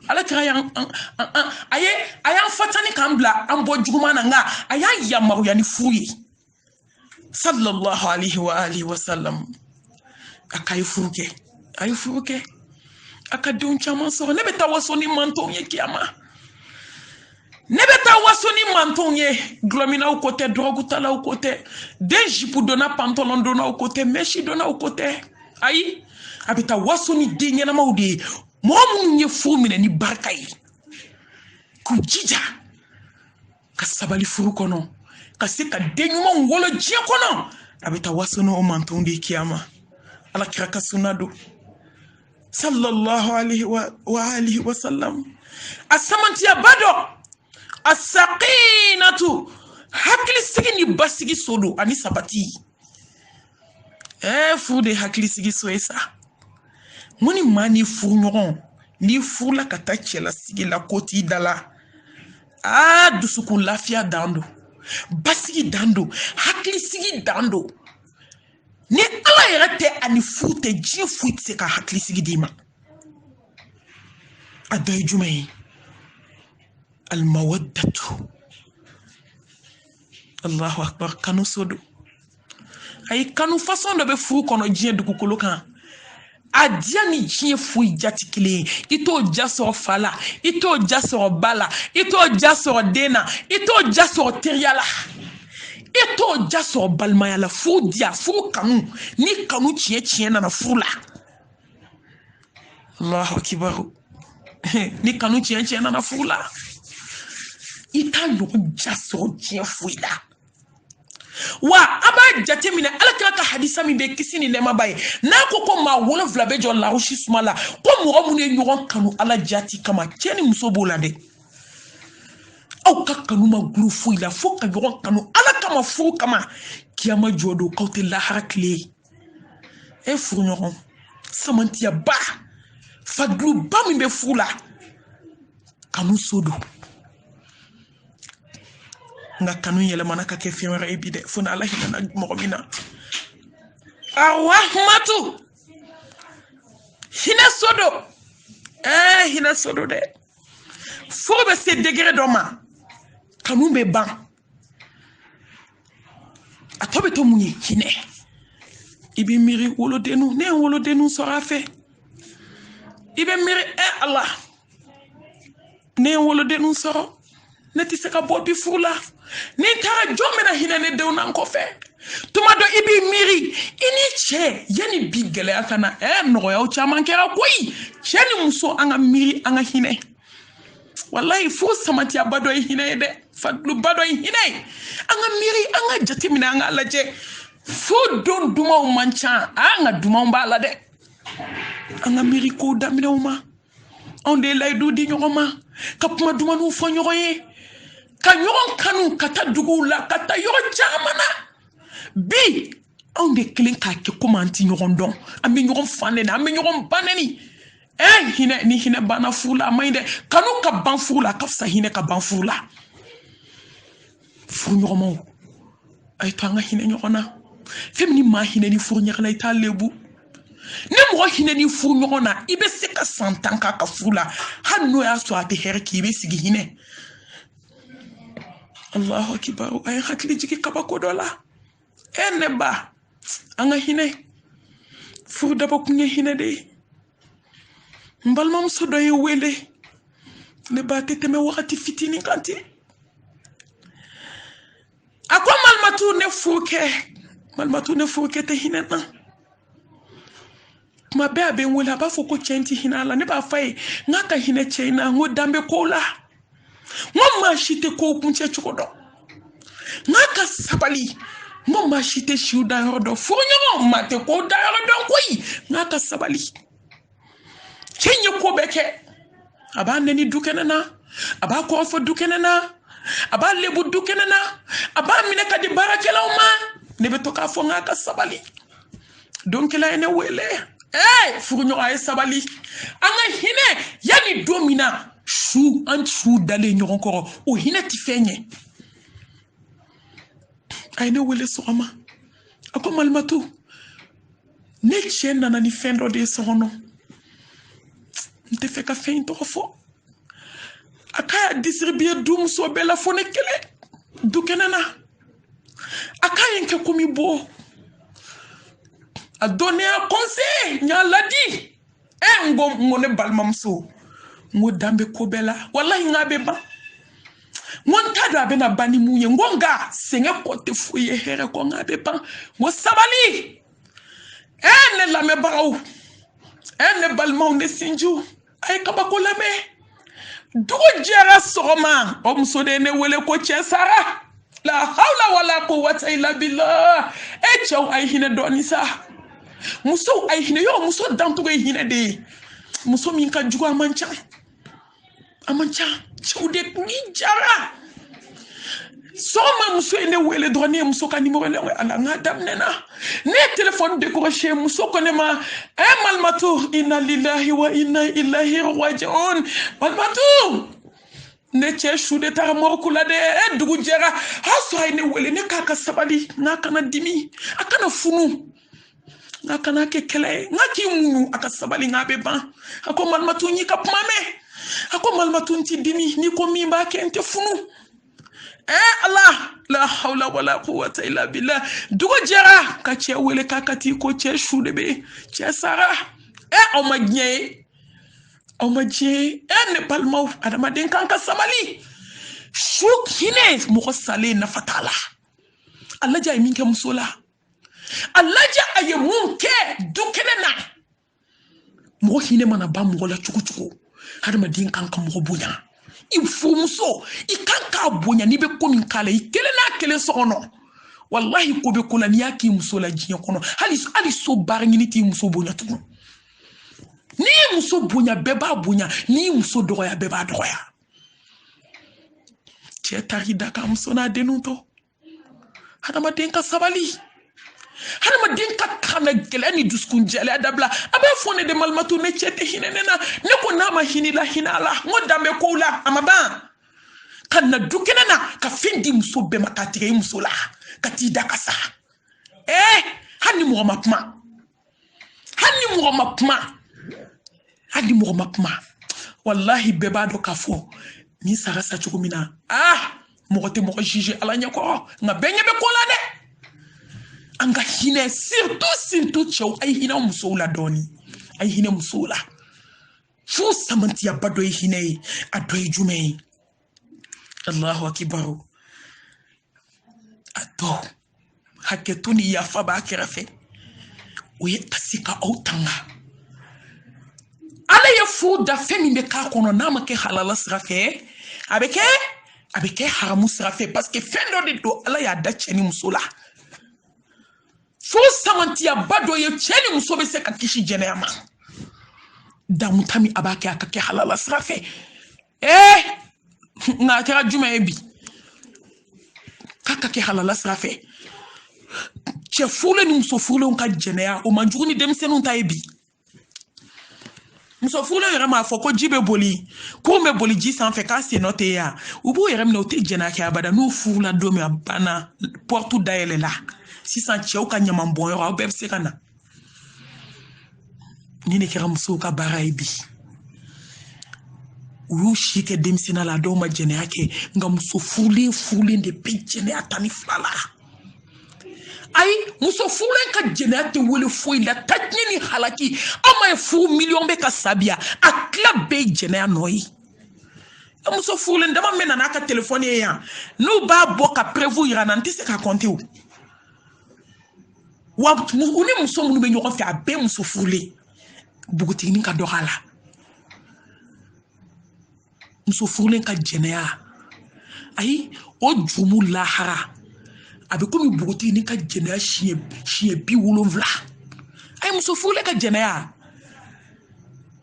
ala kira yan ayan fatani kambla an bo jugumana nga ayan yamaru yani fuyi sallallahu alayhi wa alihi wa sallam akai furuke akadun chama so ne beta wasoni manton ye kiama ne beta wasoni manton ye glomina au côté drogue tala au côté dejipu dona pantalon dona au côté meshi dona au côté ayi abeta wasoni dinye na maudi momu nye fumine ni barkai kujija kasabali furu kono kasika denyuma ngolo jie kono abeta wasoni o manton de kiama ala kiraka sunadu sallallahu alayhi wa alihi wa sallam asamanti abado asaqinatu hakli sigi ni basigi sodo ani sabati fude hakli sigi soesa moni mani furu nyoron ni furu la kata chela sigi la koti dala dusuku lafia dando basigi dando hakli sigi dando ni ala yarate ani fute ji fuite ka hakli sigi dima aday jumay al mawaddatu Allahu akbar kanu sodo ay kanu façon de be fu kono jien du kokolo kan adia ni jien fu jatikile ito jaso fala ito jaso bala ito jaso dena ito jaso teriala eto jaso balmaya la fu dia fu kanu ni kanu chie na fula Allahu akbar ni kanu chie na fula ita no jaso chie fuida wa aba jatemina alakira ka hadisa mi be kisini ne mabaye na koko ma wolo vlabe jo la rushi sumala ko mo mu ne nyoron kanu ala jati kama cheni musobo la de au kakanu ma guru fuila fo ka nyoron kanu ala kama fu kama kiyama jodo kawte la harakle furu nyoron samantia ba fadlu ba mi be fula kanu sodo nga kanu yele manaka ke fiora ebide funa Allah hina mogomina arwahmatu hina sodo hina sodo de faut be se degré d'oma kanu be ban atobe to munyi hine ibi miri wolodenu sera fait ibi miri Allah ne wolodenu sera neti seka bobi fula ni tara jomena hinane de unan ko fe tuma do ibi miri ini che yani bigele akana no ya chama kera koi cheni muso anga miri anga hine wallahi fu samati abado hine de fadlu bado hine anga miri anga jatimina anga laje fu don duma mancha anga duma mbala de anga miri ko damina uma on de lay do di nyoma kapuma duma no fo nyoye ka ɲɔgɔn kanu ka taa duguw la ka taa yɔrɔ caman na bi anw de kelen k'a kɛ komi an ti ɲɔgɔn dɔn an bɛ ɲɔgɔn fan nɛni an bɛ ɲɔgɔn ba nɛni hinɛ ni hinɛ banna furu la a man ɲi dɛ kanu ka ban furu la a ka fisa hinɛ ka ban furu la furu ɲɔgɔnmaw a ye to an ka hinɛ ɲɔgɔn na fɛn min ni maa hinɛ ni furu ɲɔgɔn na i t'a lebu ni mɔgɔ hinɛ ni furu ɲɔgɔn na i bɛ se ka san 10 k'a ka furu la hali n'o y'a sɔrɔ a tɛ hɛrɛ k'i bɛ sigi hinɛ Allahu akibar a ye hakili jigin kabako dɔ la ne ba an ka hinɛ furu dabɔkun ye hinɛ de ye n balimamuso dɔ ye wele ne ba tɛ tɛmɛ wagati fitinin kan ten a ko malimatu ne furu kɛ tɛ hinɛ na kuma bɛɛ a bɛ n wele a b'a fɔ ko cɛ in tɛ hinɛ a la ne b'a fɔ a ye n k'a ka hinɛ cɛ in na n ko danbe kow la n ko maa si tɛ kow kuncɛ cogo dɔn n k'a ka sabali n ko maa si tɛ siw dayɔrɔ dɔn furuɲɔgɔn maa tɛ kow dayɔrɔ dɔn koyi n k'a ka sabali cɛ in ye ko bɛɛ kɛ a b'a nɛni dukɛnɛ na a b'a kɔrɔfɔ dukɛnɛ na a b'a lebu dukɛnɛ na a b'a minɛ ka di baarakɛlaw ma ne bɛ to k'a fɔ n k'a ka sabali donkɛla ye ne wele furuɲɔgɔn a ye sabali an ka hinɛ yanni don min na an su dalen ɲɔgɔn kɔrɔ o hinɛ tɛ fɛn ye a ye ne wele sɔgɔma a ko malimatu ne cɛ nana ni fɛn dɔ de ye so kɔnɔ n tɛ fɛ ka fɛn in tɔgɔ fɔ a k'a y'a distribuer du muso bɛɛ la fo ne kelen dukɛnɛ na a k'a ye n kɛ komi bo a donné un conseil n y'a ladi n ko ne balimamuso n ko dan bɛ ko bɛɛ la walahi n k'a bɛ ban n ko n t'a dɔn a bɛna ban ni mun ye n ko nka sɛgɛn kɔ tɛ foyi ye hɛrɛ kɔ n k'a bɛ ban n ko sabali ne lamɛnbagaw ne balimaw ne sinjiw a ye kabako lamɛn dugu jɛra sɔgɔma o muso de ye ne wele ko cɛ sara la hawla wala quwwata illa billah cɛw a ye hinɛ dɔɔni sa musow a ye hinɛ yɔrɔ muso dancogo ye hinɛ de ye muso min ka jugu a man ca cɛw de ni jara sɔgɔma muso ye ne wele dɔrɔn ne ye muso ka numéro lɛ ala n k'a daminɛ na ne ye téléphone décroché muso ko ne ma malimatu inna lillahi wa inna ilahi raji'un malimatu ne cɛ su de taara mɔriku la dɛ dugu jɛra a sɔrɔ a ye ne wele ne k'a ka sabali n'a kana dimi a kana funu n'a kana kɛ kɛlɛ ye n'a k'i muɲu a ka sabali n'a bɛ ban a ko malimatu n y'i ka kuma mɛn a ko malimatu n t'i dimi n'i ko min b'a kɛ n tɛ funu Allah la hawla wala quwwata illa billah dugu jɛra ka cɛ wele k'a ka t'i ko cɛ su de bɛ cɛ sara aw ma diɲɛ ye ne balimaw adamaden kan ka sabali su hinɛ mɔgɔ salen nafa t'a la a lajɛ a ye min kɛ muso la a lajɛ a ye mun kɛ du kɛnɛ na mɔgɔ hinɛ mana ban mɔgɔ la cogo cogo adamaden kan ka mɔgɔ bonya i furumuso i kan k'a bonya n'i bɛ ko min k'a la i kelen n'a kelen so kɔnɔ walahi ko bɛ ko la n'i y'a k'i muso la diɲɛ kɔnɔ hali so baara ɲini t'i muso bonya tugun n'i ye muso bonya bɛɛ b'a bonya n'i ye muso dɔgɔya bɛɛ b'a dɔgɔya cɛ tari da k'a muso n'a denw to hadamaden ka sabali hadamaden ka kana gɛlɛya ni dusukun jɛlɛya dabila a b'a fɔ ne de malimatu ne cɛ tɛ hinɛ ne na ne ko n'a ma hinɛ la hinɛ a la n ko danbe kow la a ma ban ka na du kɛnɛ na ka fɛn di muso bɛɛ ma k'a tigɛ i muso la ka t'i da ka sa hali ni mɔgɔ ma kuma wallahi bɛɛ b'a dɔn k'a fɔ ni sara sa cogo min na mɔgɔ tɛ mɔgɔ juge ala ɲɛkɔrɔ nka bɛɛ ɲɛ bɛ ko la dɛ an ka hinɛ surtout cɛw a ye hinɛ musow la dɔɔni a ye hinɛ musow la fo samantiyaba dɔ ye hinɛ ye a dɔ ye jumɛn ye Allahu akibaru a dɔ hakɛto ni yafa b'a kɛrɛfɛ o ye ka se ka aw tanga ala ye furu da fɛn min bɛ k'a kɔnɔ n'a ma kɛ halala sira fɛ a bɛ kɛ haramu sira fɛ parce que fɛn dɔ de don ala y'a da cɛ ni muso la furu samantiyaba dɔ ye cɛ ni muso bɛ se ka kisi jɛnɛya ma damuta min a b'a kɛ a ka kɛ halala sira fɛ nka a kɛra jumɛn ye bi ka kɛ halala sira fɛ cɛ furulen ni muso furulenw ka jɛnɛya o man jugu ni denmisɛnninw ta ye bi muso furulen yɛrɛ m'a fɔ ko ji bɛ boli ko bɛ boli ji sanfɛ k'a sen nɔ tɛ yan u b'o yɛrɛ minɛ u tɛ jɛnɛya kɛ abada n'u furula don min a banna pɔrtu dayɛlɛla sisan cɛw ka ɲaman bɔnyɔrɔ aw bɛɛ bɛ se ka na ni ne kɛra musow ka baara ye bi u y'u si kɛ denmisɛnniya la dɔw ma jɛnɛya kɛ nka muso furulen de bɛ jɛnɛya ta ni fila la ayi muso furulen ka jɛnɛya tɛ wele foyi la tajiɲɛ ni halaki aw ma ye furu miliyɔn bɛ ka sabiya a tila bɛɛ ye jɛnɛya nɔ ye muso furulen dama min nana a ka telefɔni ye yan n'u b'a bɔ ka prévu yira n na n tɛ se ka kɔnte o wa u ni muso minnu bɛ ɲɔgɔn fɛ a bɛɛ muso furulen bugutiginin ka dɔgɔ a la muso furulen ka jɛnɛya ayi o jumu lahara a bɛ komi bugutiginin ka jɛnɛya siɲɛ 70 ayi muso furulen ka jɛnɛya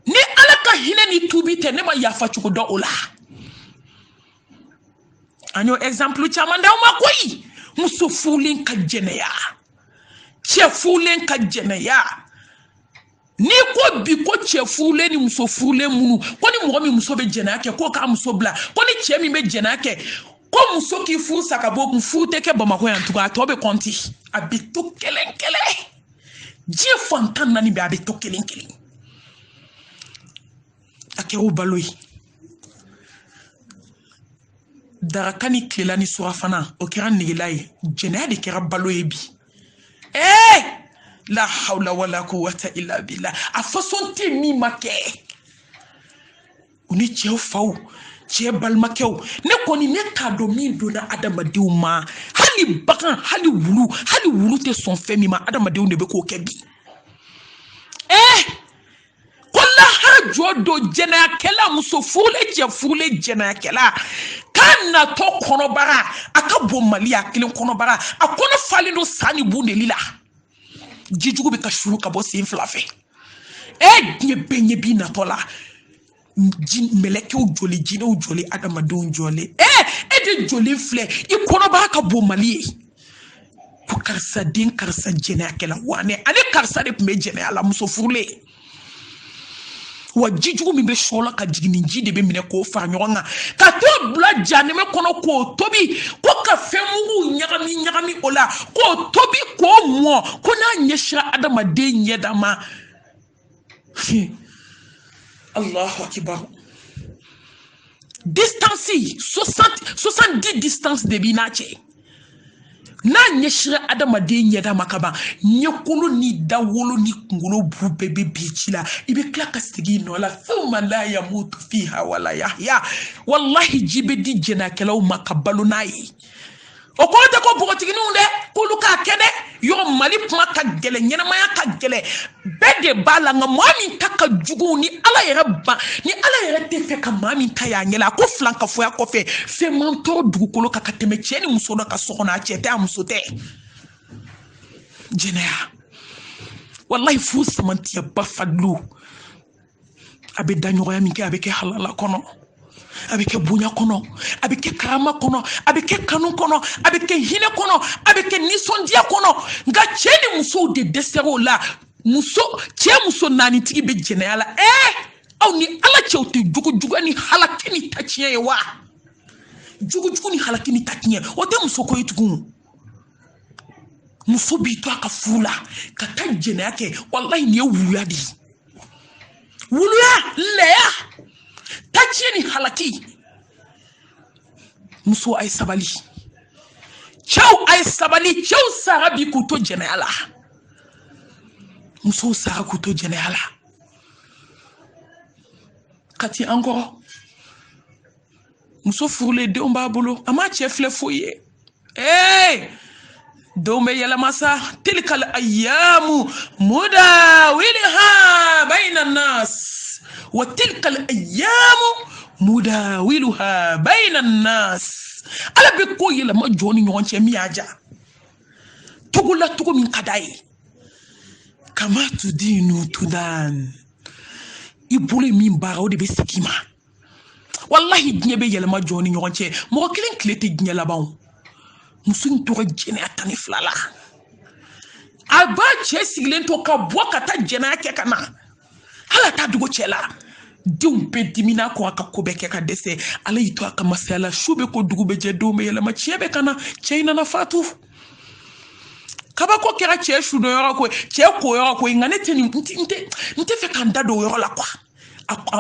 ni ala ka hinɛ ni tubi tɛ ne ma yafa cogo dɔn o la an y'o exemple caman d'aw ma koyi muso furulen ka jɛnɛya cɛ furulen ka jɛnɛya ni ko bi ko cɛ furulen ni muso furulen minnu ko ni mɔgɔ min muso bɛ jɛnɛya kɛ ko k'a muso bila ko ni cɛ min bɛ jɛnɛya kɛ ko muso k'i furu sa ka bɔ kun furu tɛ kɛ Bamakɔ yan tugun a tɔ bɛ kɔnti a bɛ to kelen diɲɛ fantan naani bɛ a bɛ to kelen a kɛra o balo ye daraka ni tilela ni surafana o kɛra negela ye jɛnɛya de kɛra balo ye bi la hawla wala quwwata illa billah a façon tɛ min ma kɛ u ni cɛw faw cɛ balimakɛw ne kɔni ne t'a dɔn min donna adamadenw ma hali bagan hali wulu tɛ sɔn fɛn min ma adamadenw de bɛ k'o kɛ bi ko lahara jɔ don jɛnɛyakɛla muso furulen cɛ furulen jɛnɛyakɛla k'a natɔ kɔnɔbara a ka bon Mali a kelen kɔnɔbara a kɔnɔ falen don sa ni bundeli la jijugu bɛ ka shuru ka bɔ sen fila fɛ diɲɛ bɛɛ ɲɛ b'i natɔ la mɛlɛkɛw joli jinɛw joli adamadenw joli de joli filɛ i kɔnɔbara ka bon Mali ye ko karisa den karisa jɛnɛyakɛla wa ani karisa de tun bɛ jɛnɛya la muso furulen wa jijugu min bɛ sɔla ka jigin ni ji de bɛ minɛ k'o fara ɲɔgɔn kan ka t'o bila janɛmɛ kɔnɔ k'o tobi ko ka fɛn mugu ɲagami o la k'o tobi k'o mɔ ko n'a ɲɛsira adamaden ɲɛda ma Allahu akibar distance 70 distance de b'i n'a cɛ n'a ɲɛsira adamaden ɲɛda ma ka ban ɲɛkolo ni dawolo ni kunkolo bu bɛɛ bɛ bi ci la i bɛ tila ka segin nɔ la thumma la yamutu fiha wala yahya wallahi ji bɛ di jɛnɛyakɛlaw ma ka balo n'a ye o kɔrɔ tɛ ko npogotigininw dɛ k'olu k'a kɛ dɛ yɔrɔ Mali kuma ka gɛlɛ ɲɛnamaya ka gɛlɛ bɛɛ de b'a la nka maa min ta ka jugu ni ala yɛrɛ tɛ fɛ ka maa min ta y'a ɲɛ la a ko filankafoya kɔfɛ fɛn man tɔɔrɔ dugukolo kan ka tɛmɛ cɛ ni muso dɔ ka so kɔnɔ a cɛ tɛ a muso tɛ jɛnɛya wallahi furu samantiyaba fadlu a bɛ da ɲɔgɔnya min kɛ a bɛ kɛ halala kɔnɔ a bɛ kɛ bonya kɔnɔ a bɛ kɛ karama kɔnɔ a bɛ kɛ kanu kɔnɔ a bɛ kɛ hinɛ kɔnɔ a bɛ kɛ nisɔndiya kɔnɔ nka cɛ ni musow de dɛsɛr'o la cɛ muso naanitigi bɛ jɛnɛya la aw ni ala cɛw tɛ jugujugu ni halaki ni taciɲɛ ye wa jugujugu ni halaki ni taciɲɛ o tɛ muso ko ye tugun muso b'i to a ka furu la ka taa jɛnɛya kɛ wallahi nin ye wuluya de ye wuluya lɛya taciɲɛ ni halaki muso a ye sabali cɛw a ye sabali cɛw sara bi k'u to jɛnɛya la musow sara k'u to jɛnɛya la ka ti an kɔrɔ muso furulen denw b'a bolo a ma cɛ filɛ foyi ye denw bɛ yɛlɛma sa tilkal ayyamu mudawilha bayna nas wa tilkal ayyamu mudawiluha bayna nas ala bɛ ko yɛlɛma jɔn ni ɲɔgɔn cɛ min y'a ja togo la togo min ka d'a ye kama tudinu tudan i bolo min baara o de bɛ segin ma wallahi diɲɛ bɛ yɛlɛma jɔn ni ɲɔgɔn cɛ mɔgɔ kelen tile tɛ diɲɛ laban muso in tora jɛnɛya tani fila la a b'a cɛ sigilen to ka bɔ ka taa jɛnɛya kɛ ka na hala t'a dogo cɛ la denw bɛɛ dimina kɔ a ka ko bɛɛ kɛ ka dɛsɛ ala y'i to a ka masaya la su bɛ ko dugu bɛ jɛ denw bɛ yɛlɛma cɛ bɛ ka na cɛ in nana fatu kabako kɛra cɛ su dɔ yɔrɔ ko cɛ ko yɔrɔ ko nka ne tɛ nin n tɛ fɛ k'an da don o yɔrɔ la quoi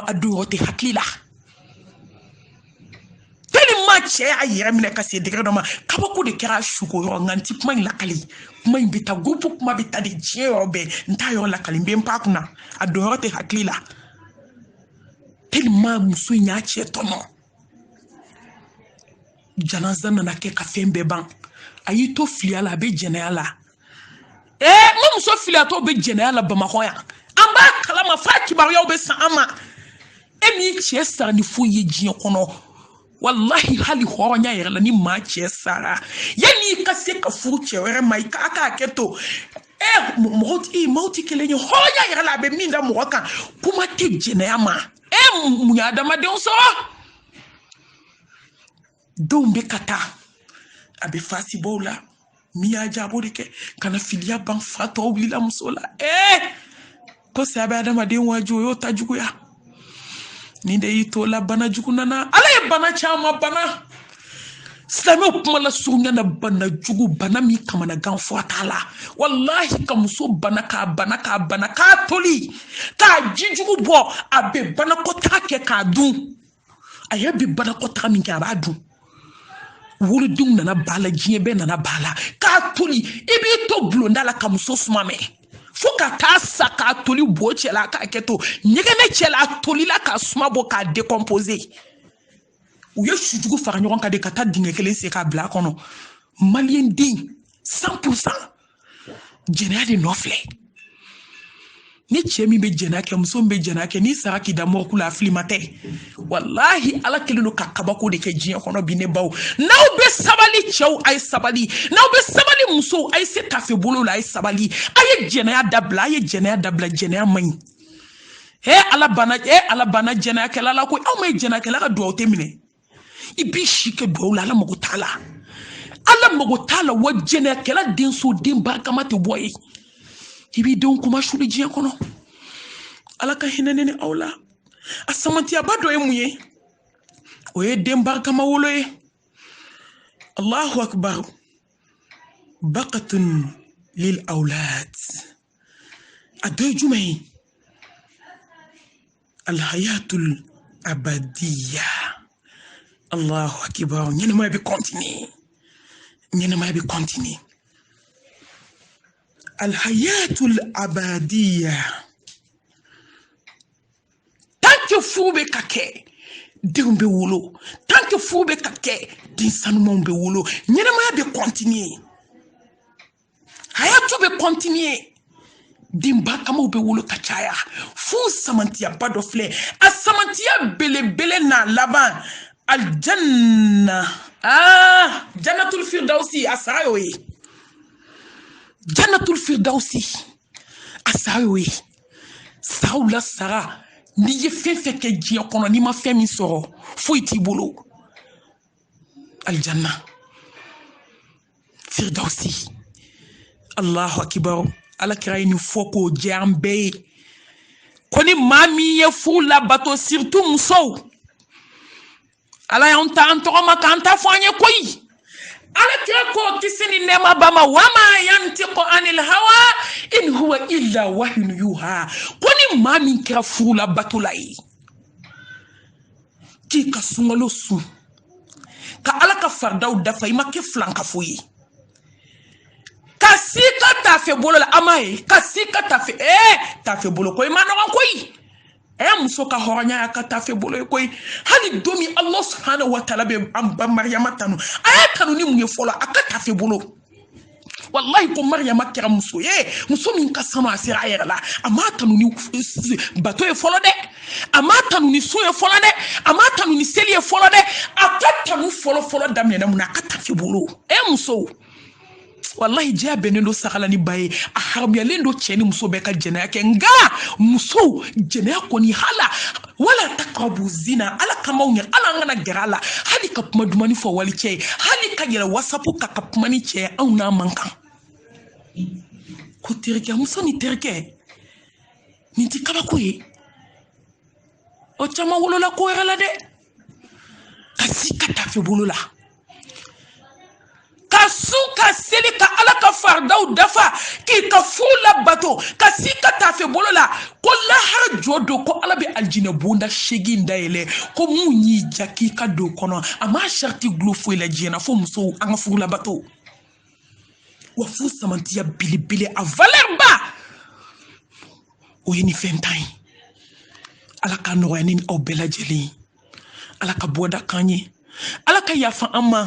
a don yɔrɔ tɛ hakili la tellement cɛ y'a yɛrɛ minɛ ka se degré dɔ ma kabako de kɛra su ko yɔrɔ nka n tɛ kuma in lakali kuma in bɛ taa groupe kuma bɛ taa de diɲɛ yɔrɔ bɛɛ n t'a yɔrɔ lakali n bɛ n pan kunna a don yɔrɔ tɛ hakili la tellement muso in y'a cɛ tɔnɔ janaza nana kɛ ka fɛn bɛɛ ban a y'i to filiya la a bɛ jɛnɛya la n ka muso filiyatɔ bɛ jɛnɛya la bamakɔ yan an b'a kalama f'a kibaruyaw bɛ san an ma e min cɛ sara ni foyi ye diɲɛ kɔnɔ wallahi hali hɔrɔnya yɛrɛ la ni maa cɛ sara yanni i ka se ka furu cɛ wɛrɛ ma i k'a hakɛ to mɔgɔw tɛ kelen ye hɔrɔnya yɛrɛ la a bɛ min da mɔgɔ kan kuma tɛ jɛnɛya ma mun ye adamadenw sɔrɔ denw bɛ ka taa a bɛ fasi bɔw la min y'a jaabo de kɛ ka na filiya ban fa tɔw wulila muso la ko se a bɛ adamaden waaju o y'o ta juguya ni de y'i to la bana jugu nana ala ye bana caman bana silamɛw kuma la surunya na bana jugu bana min kamana gan fɔ a t'a la wallahi ka muso bana k'a toli k'a ji jugu bɔ a bɛ banakɔtaga kɛ k'a dun a yɛrɛ bɛ banakɔtaga min kɛ a b'a dun wolodenw nana ba la diɲɛ bɛɛ nana ba la k'a toli i b'i to bulonda la ka muso suma mɛn fo ka taa sa k'a toli bo cɛ la k'a kɛ to ɲɛgɛnɛ cɛ la a tolila k'a suma bɔ k'a décomposer u ye sujugu fara ɲɔgɔn kan de ka taa dingɛ kelen sen k'a bila a kɔnɔ maliyɛn den 100% jɛnɛya de nɔ filɛ ni cɛ min bɛ jɛnɛya kɛ muso min bɛ jɛnɛya kɛ n'i sara k'i da mɔgɔ la filima tɛ wallahi ala kelen don ka kabako de kɛ diɲɛ kɔnɔ bi ne baw n'aw bɛ sabali cɛw a ye sabali n'aw bɛ sabali musow a ye se tafe bolo la a ye sabali a ye jɛnɛya dabila jɛnɛya man ɲi ala bana jɛnɛyakɛla la ko aw ma ye jɛnɛyakɛla ka duwawu tɛ minɛ i b'i si kɛ duwawu la ala mago t'a la wa jɛnɛyakɛla denso den barikama tɛ bɔ ye i b'i denw kuma suli diɲɛ kɔnɔ ala ka hinɛ ne ni aw la a samantiyaba dɔ ye mun ye o ye den barikama wolo ye allahu akbar baqatun lil awlad a dɔ ye jumɛn ye alhayatul abadiya allahu akbar ɲɛnɛmaya bɛ continuer alhayatul abadiya tant que furu bɛ ka kɛ denw bɛ wolo tant que furu bɛ ka kɛ den sanumanw bɛ wolo ɲɛnɛmaya bɛ continuer hayatu bɛ continuer den barikamaw bɛ wolo ka caya fo samantiyaba dɔ filɛ a samantiya belebele n'a laban aljanna jannatul firdausi a sara y'o ye jannatul firdausi a sara y'o ye saraw la sara n'i ye fɛn fɛn kɛ diɲɛ kɔnɔ n'i ma fɛn min sɔrɔ foyi t'i bolo aljanna firdausi allahu akibar ala kira ye nin fɔ k'o jɛ an bɛɛ ye ko ni maa min ye furu labato surtout musow ala y'an ta an tɔgɔ ma k'an ta fɔ an ye koyi ala kira ko kisi ni nɛɛma ba ma wa ma yantiqu anil hawa in huwa illa wahyun yuha ko ni maa min kɛra furu labato la ye k'i ka sunkalo sun ka ala ka faridaw dafa i ma kɛ filankafo ye ka si ka tafe bolo la ama ye ka si ka tafe bolo ko i ma nɔgɔn koyi muso ka hɔrɔnya ka tafe bolo koyi hali don min Allah subhanahu wa ta'ala bɛ an ba Mariyama tanu a y'a tanu ni mun ye fɔlɔ a ka tafe bolo wallahi ko Mariyama kɛra muso ye muso min ka sanu a sera a yɛrɛ la a m'a tanu ni bato ye fɔlɔ dɛ a m'a tanu ni so ye fɔlɔ dɛ a m'a tanu ni seli ye fɔlɔ dɛ a ka tanu fɔlɔ daminɛna mun na a ka tafe bolo muso wallahi diya bɛnnen do sagala ni ba ye a haramuyalen do cɛ ni muso bɛɛ ka jɛnɛya kɛ nga musow jɛnɛya kɔni hala wala taqrabu zina ala kamaw ɲɛ ala an kana gɛrɛ a la hali ka kuma dumani fɔ wali cɛ ye hali ka yɛlɛ wasapu ka kuma ni cɛ ye anw n'a man kan ko terikɛ muso ni terikɛ nin ti kabako ye o caman wolola ko wɛrɛ la dɛ ka si ka tafe bolo la ka su ka seli ka ala ka fardaw dafa k'i ka furu labato ka si ka tafe bolo la ko lahara jɔ don ko ala bɛ aljinɛ bonda 8 dayɛlɛ ko mun y'i ja k'i ka don kɔnɔ a ma sharti gulo foyi la diɲɛna fo musow an ka furu labato wa furu samantiya belebele a valeur ba o ye ni fɛn tan ye ala ka nɔgɔya ni aw bɛɛ lajɛlen ala ka bɔda k'an ye ala ka yafa an ma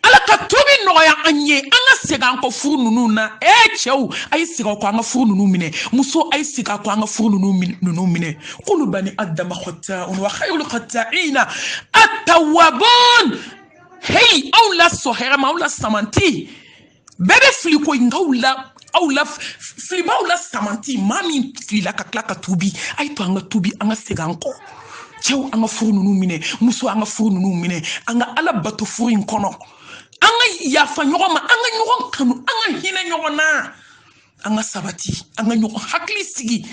ala ka tobi nɔgɔya an ye an ka segin an kɔ furu ninnu na cɛw a ye segin kɔ an ka furu ninnu minɛ muso a ye segin kɔ an ka furu ninnu minɛ kulu bani adama khata'un wa khayrul khata'ina at-tawwabun hey aw la sɔhɛrɛ ma aw la samanti bɛɛ bɛ fili ko nka aw la filibaw la samanti maa min filila ka tila ka tubi a ye to an ka tubi an ka segin an kɔ cɛw an ka furu ninnu minɛ muso an ka furu ninnu minɛ an ka ala bato furu in kɔnɔ an ka yafa ɲɔgɔn ma an ka ɲɔgɔn kanu an ka hinɛ ɲɔgɔn na an ka sabati an ka ɲɔgɔn hakili sigi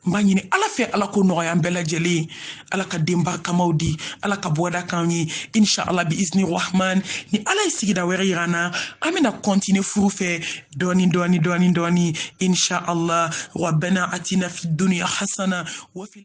n b'a ɲini ala fɛ ala ko nɔgɔya an bɛɛ lajɛlen ala ka den barikamaw di ala ka bɔda k'an ye inshallah bi izni rahman ni ala ye sigida wɛrɛ yira an na an bɛna continuer furu fɛ dɔɔni inshallah rabbana atina fid dunya hasana wa fil